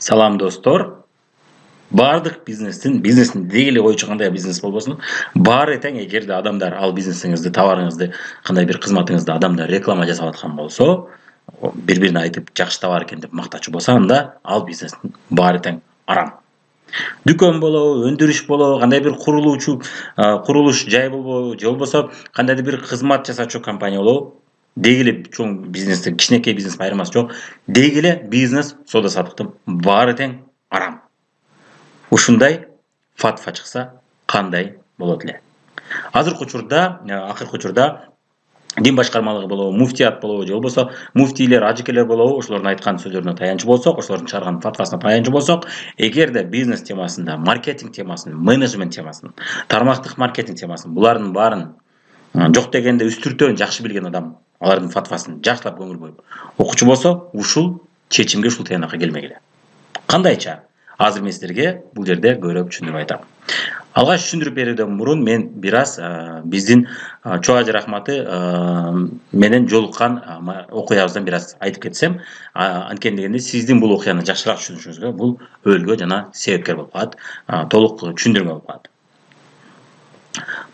Салам достор. Бардык бизнестин дегеле койчу кандай бизнес болбосун, баары тең эгерде адамдар ал бизнесиңизди, товарыңызды, кандай бир кызматыңызды адамдар реклама жасап аткан болсо, бири-бирине айтып жакшы товар экен деп мактачу болсо, анда ал бизнестин баары тең арам. Дүкөн болобу, өндүрүш болобу, кандай бир курулуш жай болобу, же болбосо кандайдыр бир кызмат жасачу компания болобу, дегеле чоң бизнестин кичинекей бизнес айырмасы жок. Дегеле бизнес соода саттыктын баары тең арам. Ушундай фатва чыкса кандай болот эле? Акыркы учурда дин башкармалыгы болобу, муфтият болобу, же болбосо муфтийлер, ажыкелер болобу, ошолордун айткан сөздөрүнө таянчу болсок, ошолордун чыгарган фатвасына таянчу болсок, эгерде бизнес темасында, маркетинг темасын, менеджмент темасын, тармактык маркетинг темасын, булардын баарын жок дегенде үстүртөн жакшы билген адам алардын фатвасын жакшылап көңүл коюп окучу болсо, ушул чечимге, ушул тыянакка келмек эле. Кандайча? Азыр мен силерге бул жерде көбүрөөк түшүндүрүп айтам. Алгач түшүндүрүп берүүдөн мурун мен бир аз биздин Чоо Ажы Рахматы менен жолуккан окуябыздан бир аз айтып кетсем, анткени дегенде сиздин бул окуяны жакшыраак түшүнүшүңүзгө бул өбөлгө жана себепкер болуп калат, толук түшүндүрмө болуп калат.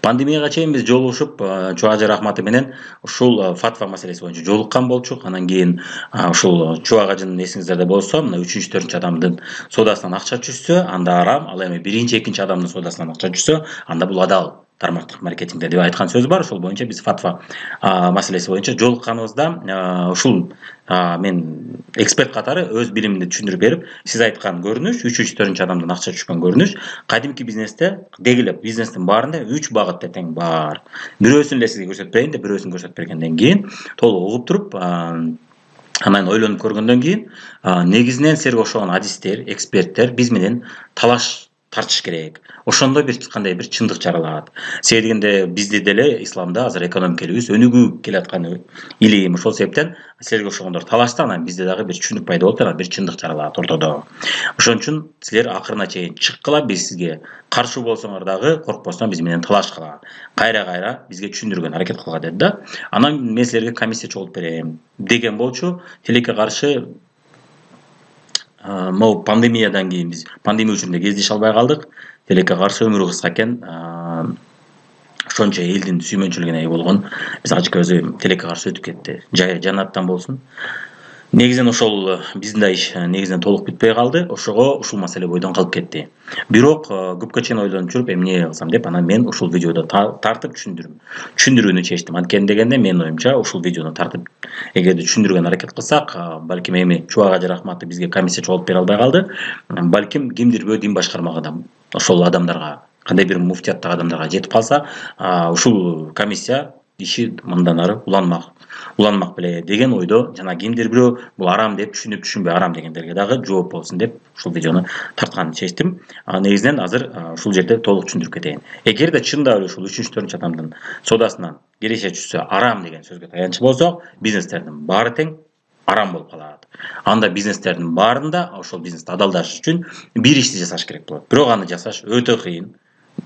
Пандемияга чейин биз жолугушуп, Чоо Ажы Рахматы менен ушул фатва маселеси боюнча жолуккан болчук. Анан кийин ушул Чоо Ажынын эсиңиздерде болсо, мына 3-4 адамдын соодасынан акча түшсө, анда арам. Ал эми 1-2 адамдын соодасынан акча түшсө, анда бул адал. Тармактык маркетингде деп айткан сөз бар. Ошол боюнча биз фатва маселеси боюнча жолукканыбызда ушул мен эксперт катары өз билимимди түшүндүрүп берип, сиз айткан көрүнүш, 3-4 адамдан акча түшкөн көрүнүш, кадимки бизнесте, дегеле бизнестин баарында 3 багытта тең бар. Бирөөсүн эле сизге көрсөтүп берейин деп, бирөөсүн көрсөтүп бергенден кийин, толук угуп туруп, анан ойлонуп көргөндөн кийин, негизинен силерге окшогон адистер, эксперттер биз менен талаш тартыш керек. Ошондо бир кандай бир чындык жаралат. Себеби дегенде бизде деле исламда азыр экономикабыз өнүгүп келаткан илим. Ошол себептен силерге окшогондор талашса, анан бизде дагы бир түшүнүк пайда болуп, анан бир чындык жаралат ортодо. Ошон үчүн силер акырына чейин чыккыла, биз сизге каршы болсоңор дагы коркпостон биз менен талашкыла. Кайра бизге түшүндүргөнгө аракет кылга деди да. Анан мен силерге комиссия чогултуп берем деген болчу. Тилекке каршы могу пандемиядан кийин биз пандемия учурунда кездеше албай калдык. Тилекке каршы өмүрү кыска экен. Ошончо элдин сүймөнчүлүгүнө ээ болгон биз ажыкебиз тилекке каршы өтүп кетти. Жай жаннаттан болсун. Негизинен ошол биздин да иш негизинен толук бүтпөй калды. Ошого ушул маселе бойдон калып кетти. Бирок көпкө чейин ойлонуп жүрүп, эмне кылсам деп, анан мен ушул видеодо тартып түшүндүрүүнү чечтим. Анткени дегенде менин оюмча ушул видеону тартып эгерде түшүндүргөнгө аракет кылсак, балким эми Чоо Ажы Рахматы бизге комиссия чогултуп бере албай калды. Балким кимдирбөө дин башкармагыда ошол адамдарга, кандай бир муфтияттагы адамдарга жетип калса, ушул комиссия иши мындан ары уланмак беле деген ойдо, жана кимдир бирөө бул арам деп түшүнүп-түшүнбөй арам дегендерге дагы жооп болсун деп ушул видеону тартканды чечтим. Негизинен азыр ушул жерде толук түшүндүрүп кетейин. Эгерде чындап эле ушул 3-4 адамдын соодасынан киреше түшсө арам деген сөзгө таянчы болсок, бизнестердин баары тең арам болуп калат. Анда бизнестердин баарында ошол бизнести адалдаш үчүн бир ишти жасаш керек болот. Бирок аны жасаш өтө кыйын,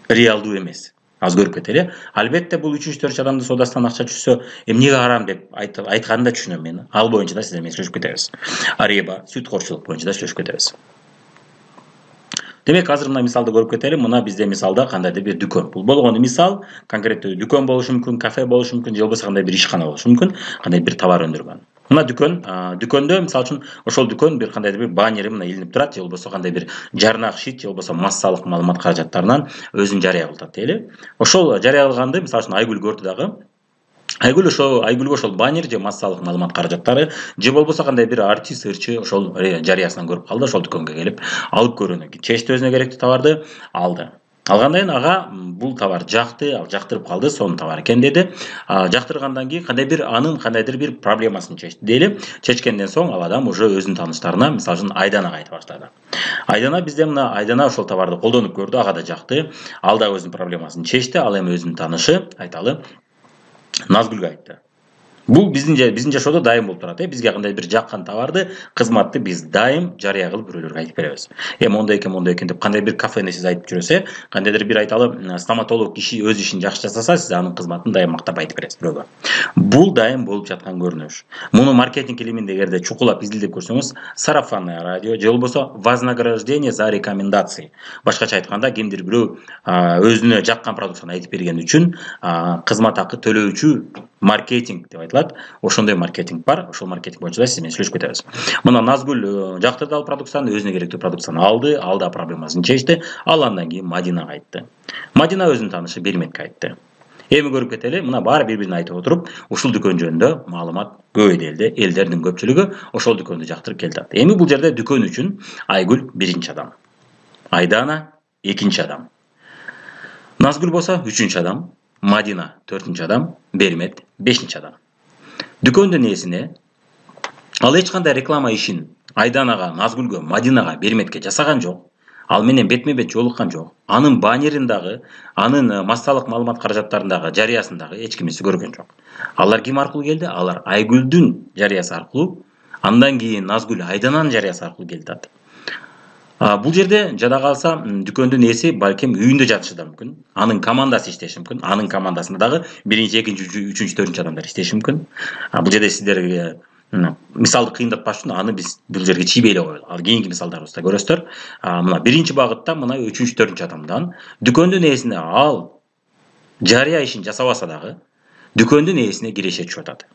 реалдуу эмес. Аз көрүп кетели. Албетте бул 3-4 адамдын соодасынан акча түшсө, эмнеге арам деп айтканын да түшүнөм мен. Ал боюнча да сиздер менен сүйлөшүп кетебиз. Ареба, сүткорчулук боюнча да сүйлөшүп кетебиз. Демек, азыр мына мисалды көрүп кетели. Мына бизде мисалда кандайдыр бир дүкөн. Бул болгону мисал, конкреттүү дүкөн болушу мүмкүн, кафе болушу мүмкүн, же болбосо кандай бир ишкана болушу мүмкүн, кандай бир товар өндүргөн. Мына дүкөндө мисалы үчүн ошол дүкөн бир кандайдыр бир баннери мына илинип турат, же болбосо кандай бир жарнак шит, же болбосо массалык маалымат каражаттарынан өзүн жарыя кылат дейли. Ошол жарыя кылганды мисалы үчүн Айгүл көрдү дагы. Айгүлгө ошол баннер же массалык маалымат каражаттары, же болбосо кандай бир артист, ырчы ошол жарыясынан көрүп калды, ошол дүкөнгө келип алып көрүүнү чечти, өзүнө керектүү товарды алды. Алгандан кийин ага бул товар жакты, ал жактырып калды, сонун товар экен деди. Жактыргандан кийин кандайдыр бир проблемасын чечти дейли. Чечкенден соң ал адам уже өзүнүн тааныштарына, мисалы үчүн Айданага айта баштады. Бизде мына Айдана ошол товарды колдонуп көрдү, ага да жакты. Ал да өзүнүн проблемасын чечти. Ал эми өзүнүн таанышы, айталы, Назгүлгө айтты. Бул биздин жашоодо дайым болуп турат. Бизге кандай бир жаккан товарды, кызматты биз дайым жарыя кылып бирөөлөргө айтып беребиз. Мондой экен деп кандай бир кафене сиз айтып жүрөсө, кандайдыр бир айталы стоматолог киши өз ишин жакшы жасаса, сиз анын кызматын дайым мактап айтып бересиз бирөөгө. Бул дайым болуп жаткан көрүнүш. Муну маркетинг илиминде эгерде чукулап изилдеп көрсөңүз, сарафанное радио же болбосо вознаграждение за рекомендации. Башкача айтканда, кимдир бирөө өзүнө жаккан продукцияны айтып берген үчүн кызмат акы төлөөчү маркетинг деп айтылат. Ошондой маркетинг бар. Ошол маркетинг боюнча сиз менен сүйлөшүп кетебиз. Мына Назгүл жактырды ал продукцияны, өзүнө керектүү продукцияны алды проблемасын чечти. Ал андан кийин Мадинага айтты. Мадина өзүнүн таанышы Берметке айтты. Эми көрүп кетели, мына баары бири-бирине айтып отуруп, ушул дүкөн жөнүндө маалымат көп эделди. Элдердин көпчүлүгү ошол дүкөндү жактырып келди. Эми бул жерде дүкөн үчүн Айгүл биринчи адам, Айдана экинчи адам, Назгүл болсо үчүнчү адам, Мадина төртүнчү адам, Бермет бешинчи адам. Дүкөндүн ээсине ал эч кандай реклама ишин Айданага, Назгүлгө, Мадинага, Берметке жасаган жок. Ал менен бетме бет жолуккан жок. Анын баннериндагы, анын массалык маалымат каражаттарындагы жарыясындагы эч кимиси көргөн жок. Алар ким аркылуу келди? Алар Айгүлдүн жарыясы аркылуу, андан кийин Назгүл Айдананын жарыясы аркылуу келди. Бул жерде жада калса дүкөндүн ээси балким үйүндө жатышы да мүмкүн. Анын командасы иштеши мүмкүн. Анын командасында дагы биринчи, экинчи, үчүнчү, төртүнчү адамдар иштеши мүмкүн. Бул жерде сиздерге мисалды кыйындатпаш үчүн аны биз бул жерге чийбей эле коелу. Ал кийинки мисалдарыбызда көрөсүздөр. Мына биринчи багытта мына үчүнчү, төртүнчү адамдан дүкөндүн ээсине ал жарыя ишин жасабаса дагы дүкөндүн ээсине киреше түшүп атат.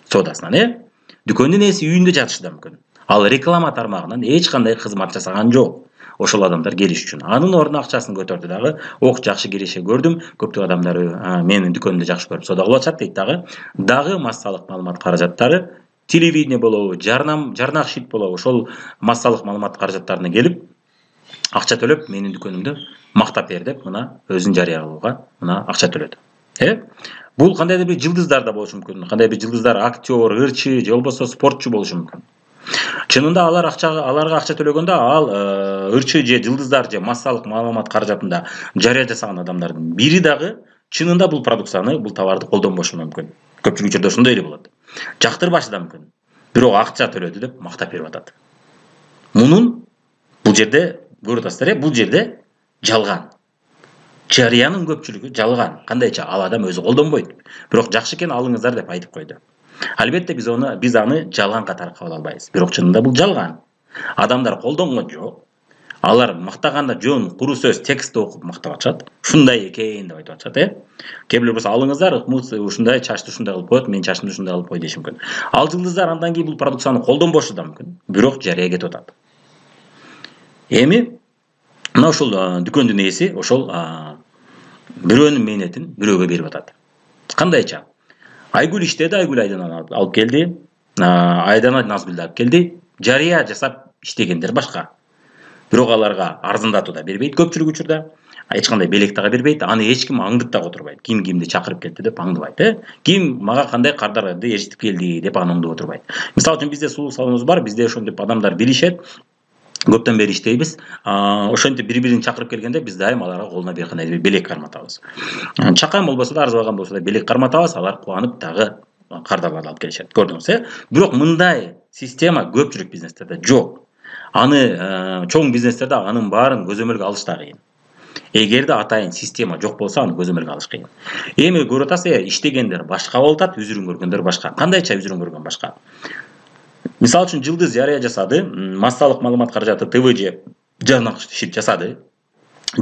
Соодасынан, дүкөндүн ээси үйүндө жатышы да мүмкүн. Ал реклама тармагынан эч кандай кызмат жасаган жок. Ошол адамдар келиш үчүн. Анын ордуна акчасын көтөрдү дагы. Жакшы киреше көрдүм. Көптөгөн адамдар менин дүкөнүмдү жакшы көрүп соода кылып атышат дейт дагы. Дагы массалык маалымат каражаттары, телевидение болобу, жарнак шит болобу, ошол массалык маалымат каражаттарына келип, акча төлөп, менин дүкөнүмдү мактап бер деп, мына өзүн жарыя кылууга мына акча төлөдү. Бул кандайдыр бир жылдыздар да болушу мүмкүн. Кандай бир жылдыздар, актер, ырчы же болбосо спортчу болушу мүмкүн. Чынында аларга акча төлөгөндө ал ырчы же жылдыздар же массалык маалымат каражатында жарыя жасаган адамдардын бири дагы чынында бул продукцияны, бул товарды колдонбошу мүмкүн. Көпчүлүк жерде ошондой эле болот. Жактырбашы да мүмкүн. Бирок акча төлөдү деп мактап берип атат. Мунун бул жерде көрүп атасыздар, бул жерде жалган. Жарыянын көпчүлүгү жалган. Кандайча ал адам өзү колдонбойт. Бирок жакшы экен алыңыздар деп айтып койду. Албетте биз аны жалган катары кабыл албайбыз. Бирок чынында бул жалган. Адамдар колдонгон жок. Алар мактаганда жөн куру сөз текстти окуп мактап атышат. Ушундай экен деп айтып атышат, Кээ бирөө болсо алыңыздар, ушундай чачты ушундай кылып коет, менин чачымды ушундай кылып кой деши мүмкүн. Ал жылдыздар андан кийин бул продукцияны колдонбошу да мүмкүн. Бирок жарыя кетип атат. Эми мына ушул дүкөндүн ээси ошол бирөөнүн мээнетин бирөөгө берип атат. Кандайча? Айгүл иштеди, Айгүл Айдананы алып келди. Айдана Назгүлдү алып келди. Жарыя жасап иштегендер башка. Бирок аларга арзандатуу да бербейт көпчүлүк учурда. Эч кандай белек дагы бербейт. Аны эч ким аңдып дагы отурбайт. Ким кимди чакырып келди деп аңдыбайт, Ким мага кандай кардарды ээрчитип келди деп аңдып отурбайт. Мисалы үчүн бизде сулуу салонубуз бар. Бизде ошентип адамдар билишет. Көптөн бери иштейбиз. Ошентип бири-бирин чакырып келгенде биз дайым аларга колуна бир кандай белек карматабыз. Чакан болбосо да, арзыбаган болсо да белек карматабыз. Алар кубанып дагы кардарларды алып келишет. Көрдүңүз, Бирок мындай система көпчүлүк бизнестерде жок. Аны чоң бизнестерде анын баарын көзөмөлгө алыш да кыйын. Эгерде атайын система жок болсо, аны көзөмөлгө алыш кыйын. Эми көрүп атасыз, иштегендер башка болуп атат, үзүрүн көргөндөр башка. Кандайча үзүрүн көргөн башка? Мисалы үчүн жылдыз жарыя жасады, массалык маалымат каражаты ТВ жарнак шит жасады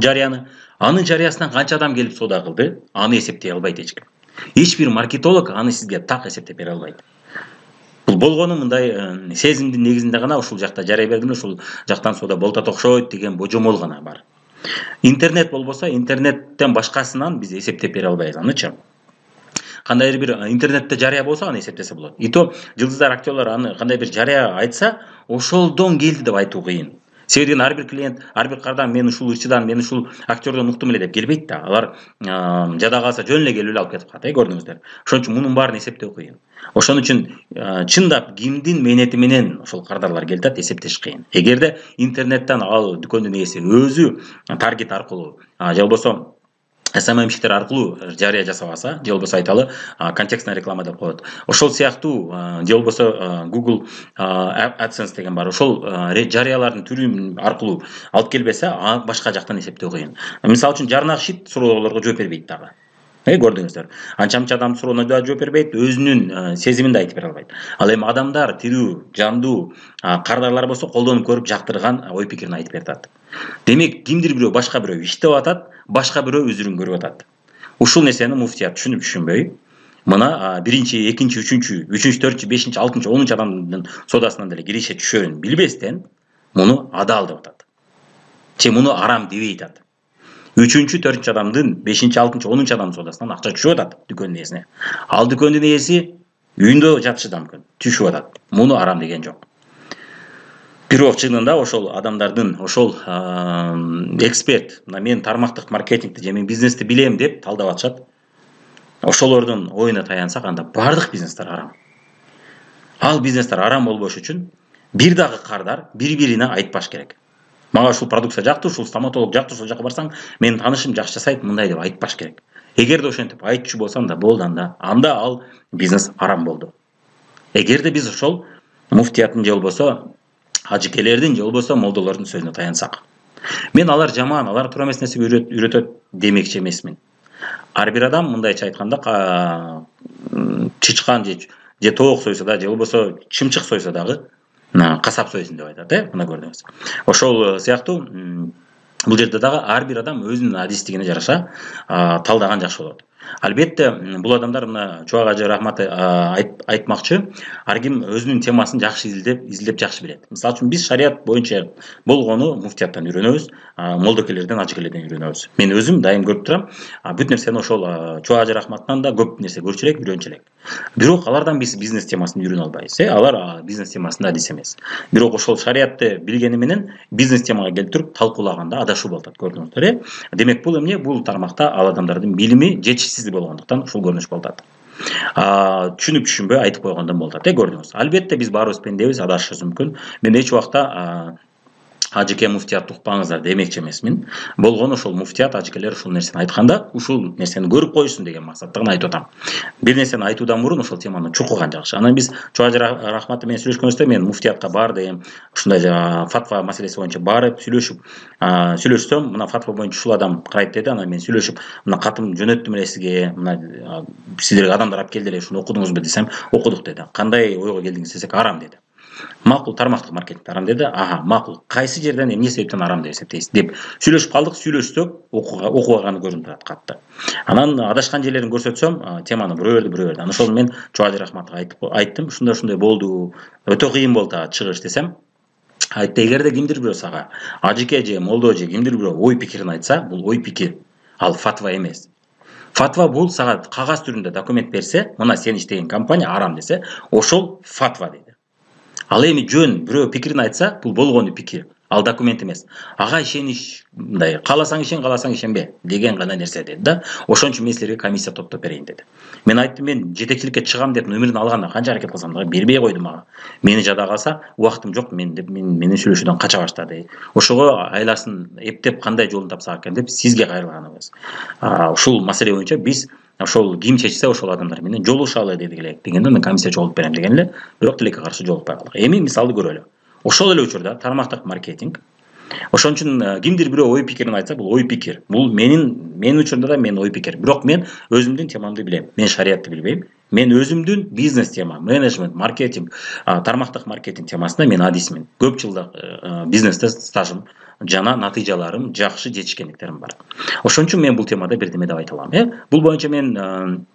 жарыяны. Анын жарыясынан канча адам келип соода кылды, аны эсептей албайт эч ким. Эч бир маркетолог аны сизге так эсептеп бере албайт. Бул болгону мындай сезимдин негизинде гана ушул жакта жарыя бердим, ушул жактан соода болуп окшойт деген божомол гана бар. Интернет болбосо, интернеттен башкасынан биз эсептеп бере албайбыз анычы. Кандайдыр бир интернетте жарыя болсо аны эсептесе болот. То жылдыздар, актерлор аны кандай бир жарыя айтса, ошолдон келди деп айтуу кыйын. Себеби ар бир клиент, ар бир кардан мен ушул ырчыдан, мен ушул актердон уктум эле деп келбейт да. Алар жада калса жөн эле келип эле алып кетип калат, көрдүңүздөр. Ошон үчүн мунун баарын эсептөө кыйын. Ошон үчүн чындап кимдин мээнети менен ошол кардарлар келип атат, эсептеш кыйын. Эгерде интернеттен ал дүкөндүн ээси өзү таргет аркылуу же болбосо SMM-щиктер аркылуу жарыя жасабаса, же болбосо айталы контекстный реклама деп коет. Ошол сыяктуу же болбосо Google AdSense деген бар. Ошол жарыялардын түрү аркылуу алып келбесе, башка жактан эсептөө кыйын. Мисалы үчүн жарнак щит суроолорго жооп бербейт дагы. Көрдүңүздөр. Анча-мынча адам суроону да жооп бербейт, өзүнүн сезимин да айтып бере албайт. Ал эми адамдар тирүү, жандуу, кардарлар болсо колдонуп көрүп жактырган ой пикирин айтып берет. Демек, кимдир бирөө башка бирөө иштеп атат, башка бирөө өзүрүн көрүп атат. Ушул нерсени муфтият түшүнбөй, мына биринчи, экинчи, үчүнчү, төртүнчү, бешинчи, алтынчы, онунчу адамдын содасынан деле киреше түшөөрүн билбестен, муну адал деп атат. Же муну арам дебей атат. Үчүнчү, төртүнчү адамдын, бешинчи, алтынчы, онунчу адамдын содасынан акча түшүп атат дүкөндүн ээсине. Ал дүкөндүн ээси үйүндө жатышы да мүмкүн, түшүп атат. Муну арам деген жок. Бирок чынында ошол адамдардын, ошол эксперт, мен тармактык маркетингди же мен бизнести билем деп талдап атышат. Ошолордун оюна таянсак, анда бардык бизнестер арам. Ал бизнестер арам болбош үчүн бир дагы кардар бири-бирине айтпаш керек. Мага ушул продукция жакты, ушул стоматолог жакты, ушул жака барсаң, менин таанышым жакшы жасайт, мындай деп айтпаш керек. Эгерде ошентип айтчу болсаң да болду, анда ал бизнес арам болду. Эгерде биз ошол муфтияттын же болбосо ажыкелердин же болбосо молдолордун сөзүнө таянсак. Мен алар жаман, алар туура эмес нерсеге үйрөтөт демекчи эмесмин. Ар бир адам мындайча айтканда чычкан же тоок сойсо да, же болбосо чымчык сойсо дагы касап сойсун деп айтат, мына көрдүңүз. Ошол сыяктуу бул жерде дагы ар бир адам өзүнүн адистигине жараша талдаган жакшы болот. Албетте, бул адамдар мына Чубак ажы рахматы айтмакчы, ар ким өзүнүн темасын жакшы изилдеп жакшы билет. Мисалы үчүн биз шарият боюнча болгону муфтияттан үйрөнөбүз, молдокелерден, ажыкелерден үйрөнөбүз. Мен өзүм дайым көрүп турам, бүт нерсени ошол Чубак ажы рахматтан да көп нерсе көрчү элек, үйрөнчү элек. Бирок алардан биз бизнес темасын үйрөнө албайбыз. Алар бизнес темасында адис эмес. Бирок ошол шариятты билгени менен бизнес темага келип туруп талкуулаганда адашуу болуп атат, көрдүңүздөр. Демек, бул эмне? Бул тармакта ал адамдардын билими жетишсиздик болгондуктан ушул көрүнүш болуп атат. Түшүнбөй айтып койгондон болуп атат, көрдүңүз. Албетте биз баарыбыз пендебиз, адашышыбыз мүмкүн. Мен эч убакта ажыке муфтият укпаңыздар демекчи эмесмин. Болгону ошол муфтият ажыкелер ушул нерсени айтканда, ушул нерсени көрүп коюшсун деген максатта гана айтып атам. Бир нерсени айтуудан мурун ошол теманы чукуган жакшы. Анан биз Чубак рахматы менен сүйлөшкөнүздө мен муфтиятка бардым, ушундай фатва маселеси боюнча барып сүйлөшсөм, мына фатва боюнча ушул адам карайт деди. Анан мен сүйлөшүп, мына катым жөнөттүм эле сизге, мына сиздерге адамдар алып келди эле, ушуну окудуңузбу десем, окудук деди. Кандай ойго келдиңиз десек, арам деди. Макул, тармактык маркетинг арам деди. Макул. Кайсы жерден эмне себептен арам деп эсептейсиз деп сүйлөшүп калдык. Сүйлөшсөк, окуганы көрүнүп турат катты. Анан адашкан жерлерин көрсөтсөм, теманы буруу берди. Анан ошол мен Чубак рахматка айттым, ушундай болду, өтө кыйын болду чыгыш десем, айтты, эгерде кимдир бирөө сага ажыке же молдо же кимдир бирөө ой пикирин айтса, бул ой пикир, ал фатва эмес. Фатва бул сага кагаз түрүндө документ берсе, мына сен иштеген компания арам десе, ошол фатва дейт. Ал эми жөн бирөө пикирин айтса, бул болгону пикир, ал документ эмес. Ага ишениш, мындай, кааласаң ишен, кааласаң ишенбе деген гана нерсе деди да. Ошон үчүн мен силерге комиссия топтоп берейин деди. Мен айттым, мен жетекчиликке чыгам деп номерин алганда канча аракет кылсам да бербей койду мага. Мени жада калса, убактым жок мен деп менин сүйлөшүүдөн кача баштады. Ошого айласын эптеп кандай жолун тапсак экен деп сизге кайрылганыбыз. Ушул маселе боюнча биз ошол ким чечсе ошол адамдар менен жолугушалы дедик эле дегенде мен комиссия жолугуп берем деген эле, бирок тилекке каршы жолукпай калдык. Эми мисалды көрөлү. Ошол эле учурда тармактык маркетинг, ошон үчүн кимдир бирөө ой пикирин айтса, бул ой пикир. Бул менин учурда да мен ой пикир. Бирок мен өзүмдүн темамды билем. Мен шариятты билбейм. Мен өзүмдүн бизнес тема, менеджмент, маркетинг, тармактык маркетинг темасында мен адисмин. Көп жылдык бизнесте стажым жана натыйжаларым жакшы жетишкендиктерим бар. Ошон үчүн мен бул темада бирдеме деп айта алам. Бул боюнча мен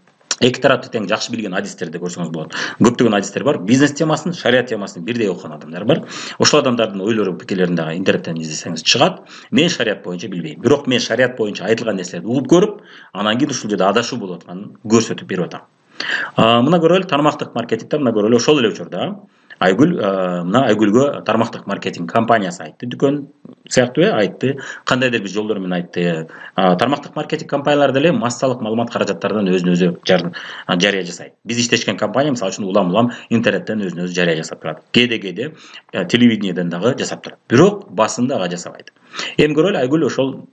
эки тарапты тең жакшы билген адистерди көрсөңүз болот. Көптөгөн адистер бар. Бизнес темасын, шарият темасын бирдей окуган адамдар бар. Ошол адамдардын ойлору, пикирлерин дагы интернеттен издесеңиз чыгат. Мен шарият боюнча билбейм. Бирок мен шарият боюнча айтылган нерселерди угуп көрүп, анан кийин ушул жерде адашуу болуп атканын көрсөтүп берип атам. Мына көрөлү, тармактык маркетингде мына көрөлү, ошол эле учурда Айгүл, мына Айгүлгө тармактык маркетинг компаниясы айтты, дүкөн сыяктуу айтты, кандайдыр бир жолдор менен айтты. Тармактык маркетинг компаниялар деле массалык маалымат каражаттарынан өзүнө өзү жарыя жасайт. Биз иштешкен компания, мисалы үчүн улам интернеттен өзүнө өзү жарыя жасап турат. Кээде телевидениеден дагы жасап турат. Бирок басында ага жасабайт. Эми көрөлү, Айгүл ошол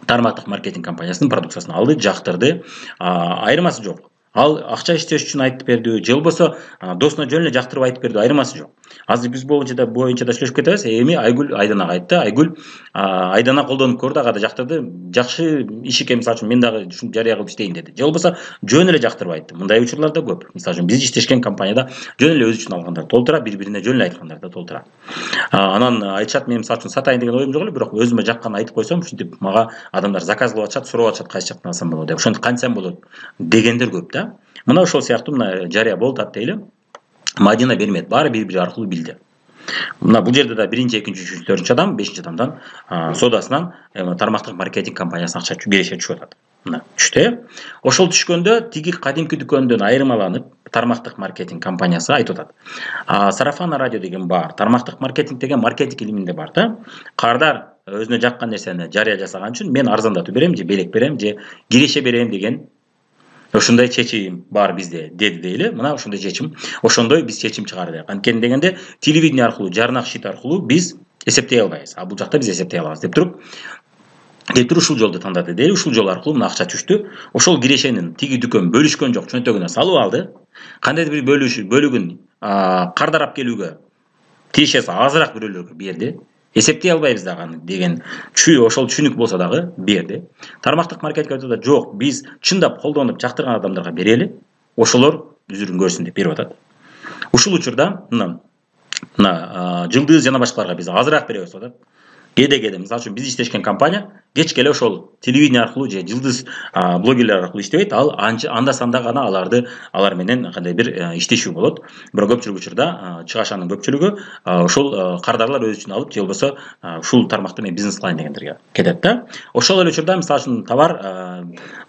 тармактык маркетинг компаниясынын продукциясын алды, жактырды. Айырмасы жок. Ал акча иштеш үчүн айтып берди, же болбосо досуна жөн эле жактырып айтып берди, айырмасы жок. Азыр биз боюнча да сүйлөшүп кетебиз. Эми Айгүл Айданага айтты. Айгүл Айдана колдонуп көрдү, ага да жактырды. Жакшы иш экен, мисалы үчүн мен дагы ушуну жарыя кылып иштейин деди. Же болбосо жөн эле жактырып айтты. Мындай учурлар да көп. Мисалы үчүн биз иштешкен компанияда жөн эле өзү үчүн алгандар толтура, бири-бирине жөн эле айткандар да толтура. Анан айтышат, мен мисалы үчүн сатайын деген оюм жок эле, бирок өзүмө жаккан айтып койсом, ушинтип мага адамдар заказ кылып атышат, сурап атышат кайсы жактан алсам болот деп. Ошентип кантсам болот дегендер көп да. Мына ошол сыяктуу мына жарыя болуп атат дейли. Мадина Бермет баары бири-бири аркылуу билди. Мына бул жерде да биринчи, экинчи, үчүнчү, төртүнчү адам, бешинчи адамдан содасынан тармактык маркетинг компаниясына акча береше түшүп атат. Мына түштү. Ошол түшкөндө тиги кадимки дүкөндөн айырмаланып, тармактык маркетинг компаниясы айтып атат. Сарафан радио деген бар, тармактык маркетинг деген маркетинг илиминде бар да. Кардар өзүнө жаккан нерсени жарыя жасаган үчүн мен арзандатуу берем, же белек берем, же киреше берем деген ошондой чечим бар бизде деди дейли. Мына ошондой чечим, ошондой биз чечим чыгардык. Анткени дегенде телевидение аркылуу, жарнак шит аркылуу биз эсептей албайбыз. Бул жакта биз эсептей алабыз деп туруп ушул жолду тандады дейли. Ушул жол аркылуу мына акча түштү. Ошол кирешенин тиги дүкөн бөлүшкөн жок, чөнтөгүнө салып алды. Кандайдыр бир бөлүгүн кардарап келүүгө тиешеси азыраак бирөөлөргө берди. Эсептей албайбыз дагы деген ошол түшүнүк болсо дагы берди. Тармактык маркетинг айтат, жок, биз чындап колдонуп жактырган адамдарга берели, ошолор үзүрүн көрсүн деп берип атат. Ушул учурда мына Жылдыз жана башкаларга биз азыраак беребиз деп атат. Кээде мисалы үчүн биз иштешкен компания кечке эле ошол телевидение аркылуу же Жылдыз блогерлер аркылуу иштебейт. Анда санда гана алар менен кандай бир иштешүү болот. Бирок көпчүлүк учурда чыгашанын көпчүлүгү ошол кардарлар өзү үчүн алып, же болбосо ушул тармакты мен бизнес кылайын дегендерге кетет да. Ошол эле учурда мисалы үчүн товар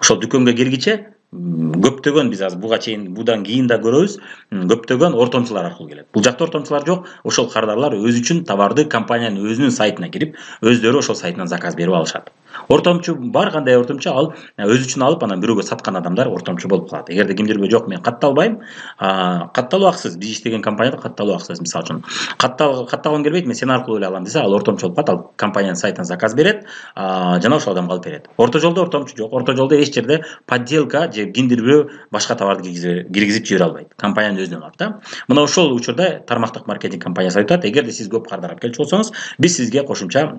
ошол дүкөнгө киргиче көптөгөн биз азыр будан кийин да көрөбүз, көптөгөн ортомчулар аркылуу келет. Бул жакта ортомчулар жок, ошол кардарлар өзү үчүн товарды компаниянын өзүнүн сайтына кирип, өздөрү ошол сайтынан заказ берип алышат. Ортомчу бар, кандай ортомчу, ал өзү үчүн алып, анан бирөөгө саткан адамдар ортомчу болуп калат. Эгерде кимдирбе жок, мен катталбайм, катталуу акысыз, биз иштеген компанияда катталуу акысыз. Мисалы үчүн катталгым келбейт, мен сен аркылуу эле алам десе, ал ортомчу болуп калат, ал компаниянын сайтынан заказ берет, жана ошол адамга алып берет. Орто жолдо ортомчу жок, орто жолдо эч жерде подделка же кимдир бирөө башка товарды киргизип жибере албайт. Компаниянын өзүнөн алат да. Мына ошол учурда тармактык маркетинг компаниясы айтат, эгерде сиз көп кардарап келчү болсоңуз, биз сизге кошумча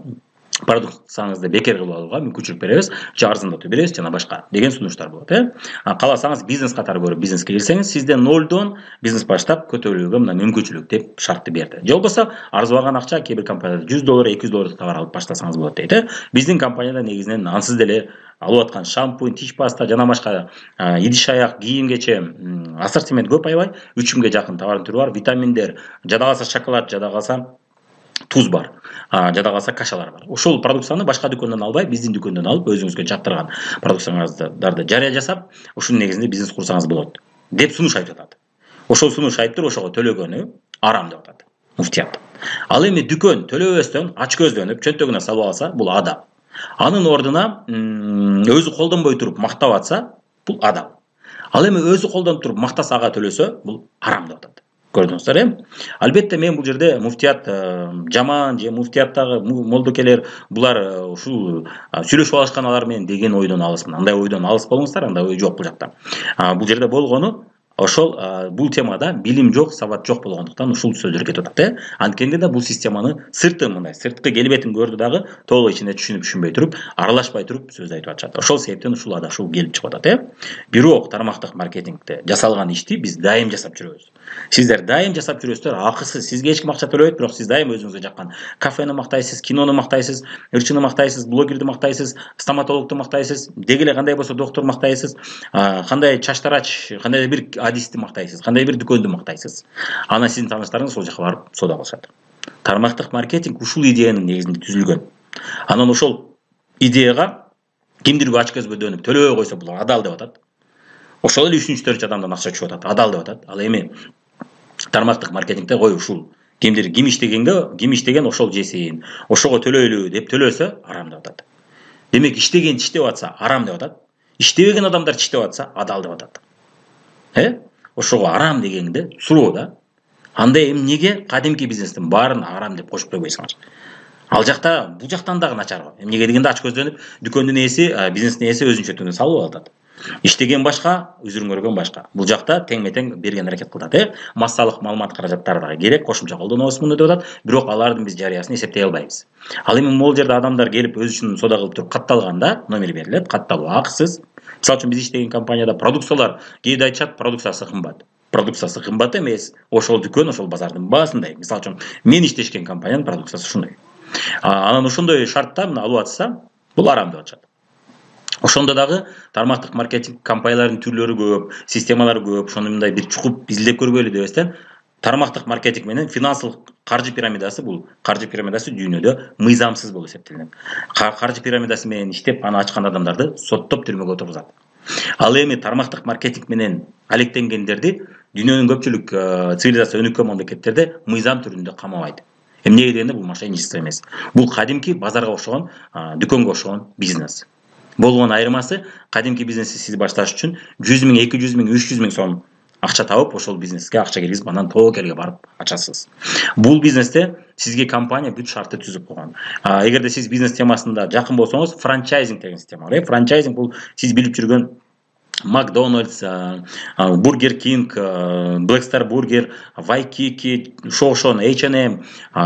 продукцияңызды бекер кылып алууга мүмкүнчүлүк беребиз, же арзандатуу беребиз жана башка деген сунуштар болот. Кааласаңыз бизнес катары көрүп бизнеске кирсеңиз, сизде нолдон бизнес баштап көтөрүлүүгө мына мүмкүнчүлүк деп шартты берди. Же болбосо арзыбаган акча, кээ бир компанияда $100, $200 товар алып баштасаңыз болот дейт. Биздин компанияда негизинен ансыз деле алып аткан шампунь, тиш паста жана башка идиш аяк, кийимгече ассортимент көп, аябай 3000ге жакын товардын түрү бар. Витаминдер, жада калса шоколад, жада калса туз бар, жада калса кашалар бар. Ошол продукцияны башка дүкөндөн албай, биздин дүкөндөн алып, өзүңүзгө жактырган продукцияңыздарды жарыя жасап, ушунун негизинде бизнес курсаңыз болот деп сунуш айтып атат. Ошол сунуш айтыптыр, ошого төлөгөнү арам деп атат муфтият. Ал эми дүкөн төлөбөстөн, ачкөздөнүп, чөнтөгүнө салып алса, бул адал. Анын ордуна өзү колдонбой туруп мактап атса, бул адал. Ал эми өзү колдонуп туруп мактаса, ага төлөсө, бул арам деп атат. Көрдүңүздөр, албетте мен бул жерде муфтият жаман же муфтияттагы молдокелер булар ушул сүйлөшүп алышкан алар менен деген ойдон алысмын. Андай ойдон алыс болуңуздар, андай ой жок бул жакта. Бул жерде болгону ошол бул темада билим жок, сабат жок болгондуктан ушул сөздөр кетип атат. Анткенде да бул системаны сырткы келбетин көрдү дагы толук ичине түшүнбөй туруп, аралашпай туруп сөз айтып атышат. Ошол себептен ушул адашуу келип чыгып атат. Бирок тармактык маркетингде жасалган ишти биз дайым жасап жүрөбүз. Сиздер дайым жасап жүрөсүздөр, акысыз, сизге эч ким акча төлөбөйт, бирок сиз дайым өзүңүзгө жаккан кафени мактайсыз, кинону мактайсыз, ырчыны мактайсыз, блогерди мактайсыз, стоматологду мактайсыз, деги эле кандай болсо доктор мактайсыз, кандай чачтарач, кандай бир адисти мактайсыз, кандай бир дүкөндү мактайсыз. Анан сиздин тааныштарыңыз сол жака барып соода кылышат. Тармактык маркетинг ушул идеянын негизинде түзүлгөн. Анан ошол идеяга кимдир ачкөзгө дөнүп төлөбөй койсо, бул адал деп атат. Ошол эле 3-4 адамдан акча түшүп атат, адал деп атат. Ал эми тармактык маркетингде кой ушул ким иштеген ошол жесин, ошого төлөйлү деп төлөсө арам деп атат. Демек иштеген иштеп атса арам деп атат. Иштебеген адамдар иштеп атса адал деп атат. Ошого арам дегенде суроо да. Анда эми неге кадимки бизнестин баарын арам деп кошуп койбойсуңар? Ал жакта бул жактан дагы начар го. Эмнеге дегенде ачкөздөнүп дүкөндүн ээси, бизнестин ээси өзүнчө түрдө салып алат. Иштеген башка, үзүрүңөргөн башка. Бул жакта теңме-тең берген аракет кылат. Массалык маалымат каражаттары дагы керек, кошумча колдонобуз муну деп атат, бирок алардын биз жарыясын эсептей албайбыз. Ал эми могул жерде адамдар келип өз үчүн соода кылып туруп катталганда номер берилет, катталуу акысыз. Мисалы үчүн биз иштеген компанияда продукциялар кээде айтышат, продукциясы кымбат. Продукциясы кымбат эмес. Ошол дүкөн, ошол базардын баасындай. Мисалы үчүн мен иштешкен компаниянын продукциясы ушундай. Анан ошондой шартта мына алып атса, бул арам деп атышат. Ошондо дагы тармактык маркетинг компанияларынын түрлөрү көп, системалары көп. Ошону мындай бир чукуп изилдеп көргөлү дебестен, тармактык маркетинг менен финансылык каржы пирамидасы, бул каржы пирамидасы дүйнөдө мыйзамсыз болуп эсептелинет. Каржы пирамидасы менен иштеп, аны ачкан адамдарды соттоп түрмөгө отургузат. Ал эми тармактык маркетинг менен алектенгендерди дүйнөнүн көпчүлүк цивилизация өнүккөн мамлекеттерде мыйзам түрүндө камабайт. Эмнеге дегенде бул мошенничество эмес. Бул кадимки базарга окшогон, дүкөнгө окшогон бизнес. Болгон айырмасы, кадимки бизнести сиз башташ үчүн 100 миң, 200 миң, 300 миң сом акча табып, ошол бизнеске акча киргизип, анан тоокерге барып ачасыз. Бул бизнесте сизге компания бүт шартты түзүп койгон. Эгерде сиз бизнес темасында жакын болсоңуз, франчайзинг деген система бар. Франчайзинг бул сиз билип жүргөн Макдональдс, Бургер Кинг, Black Star Burger, Waikiki, Шошон, H&M,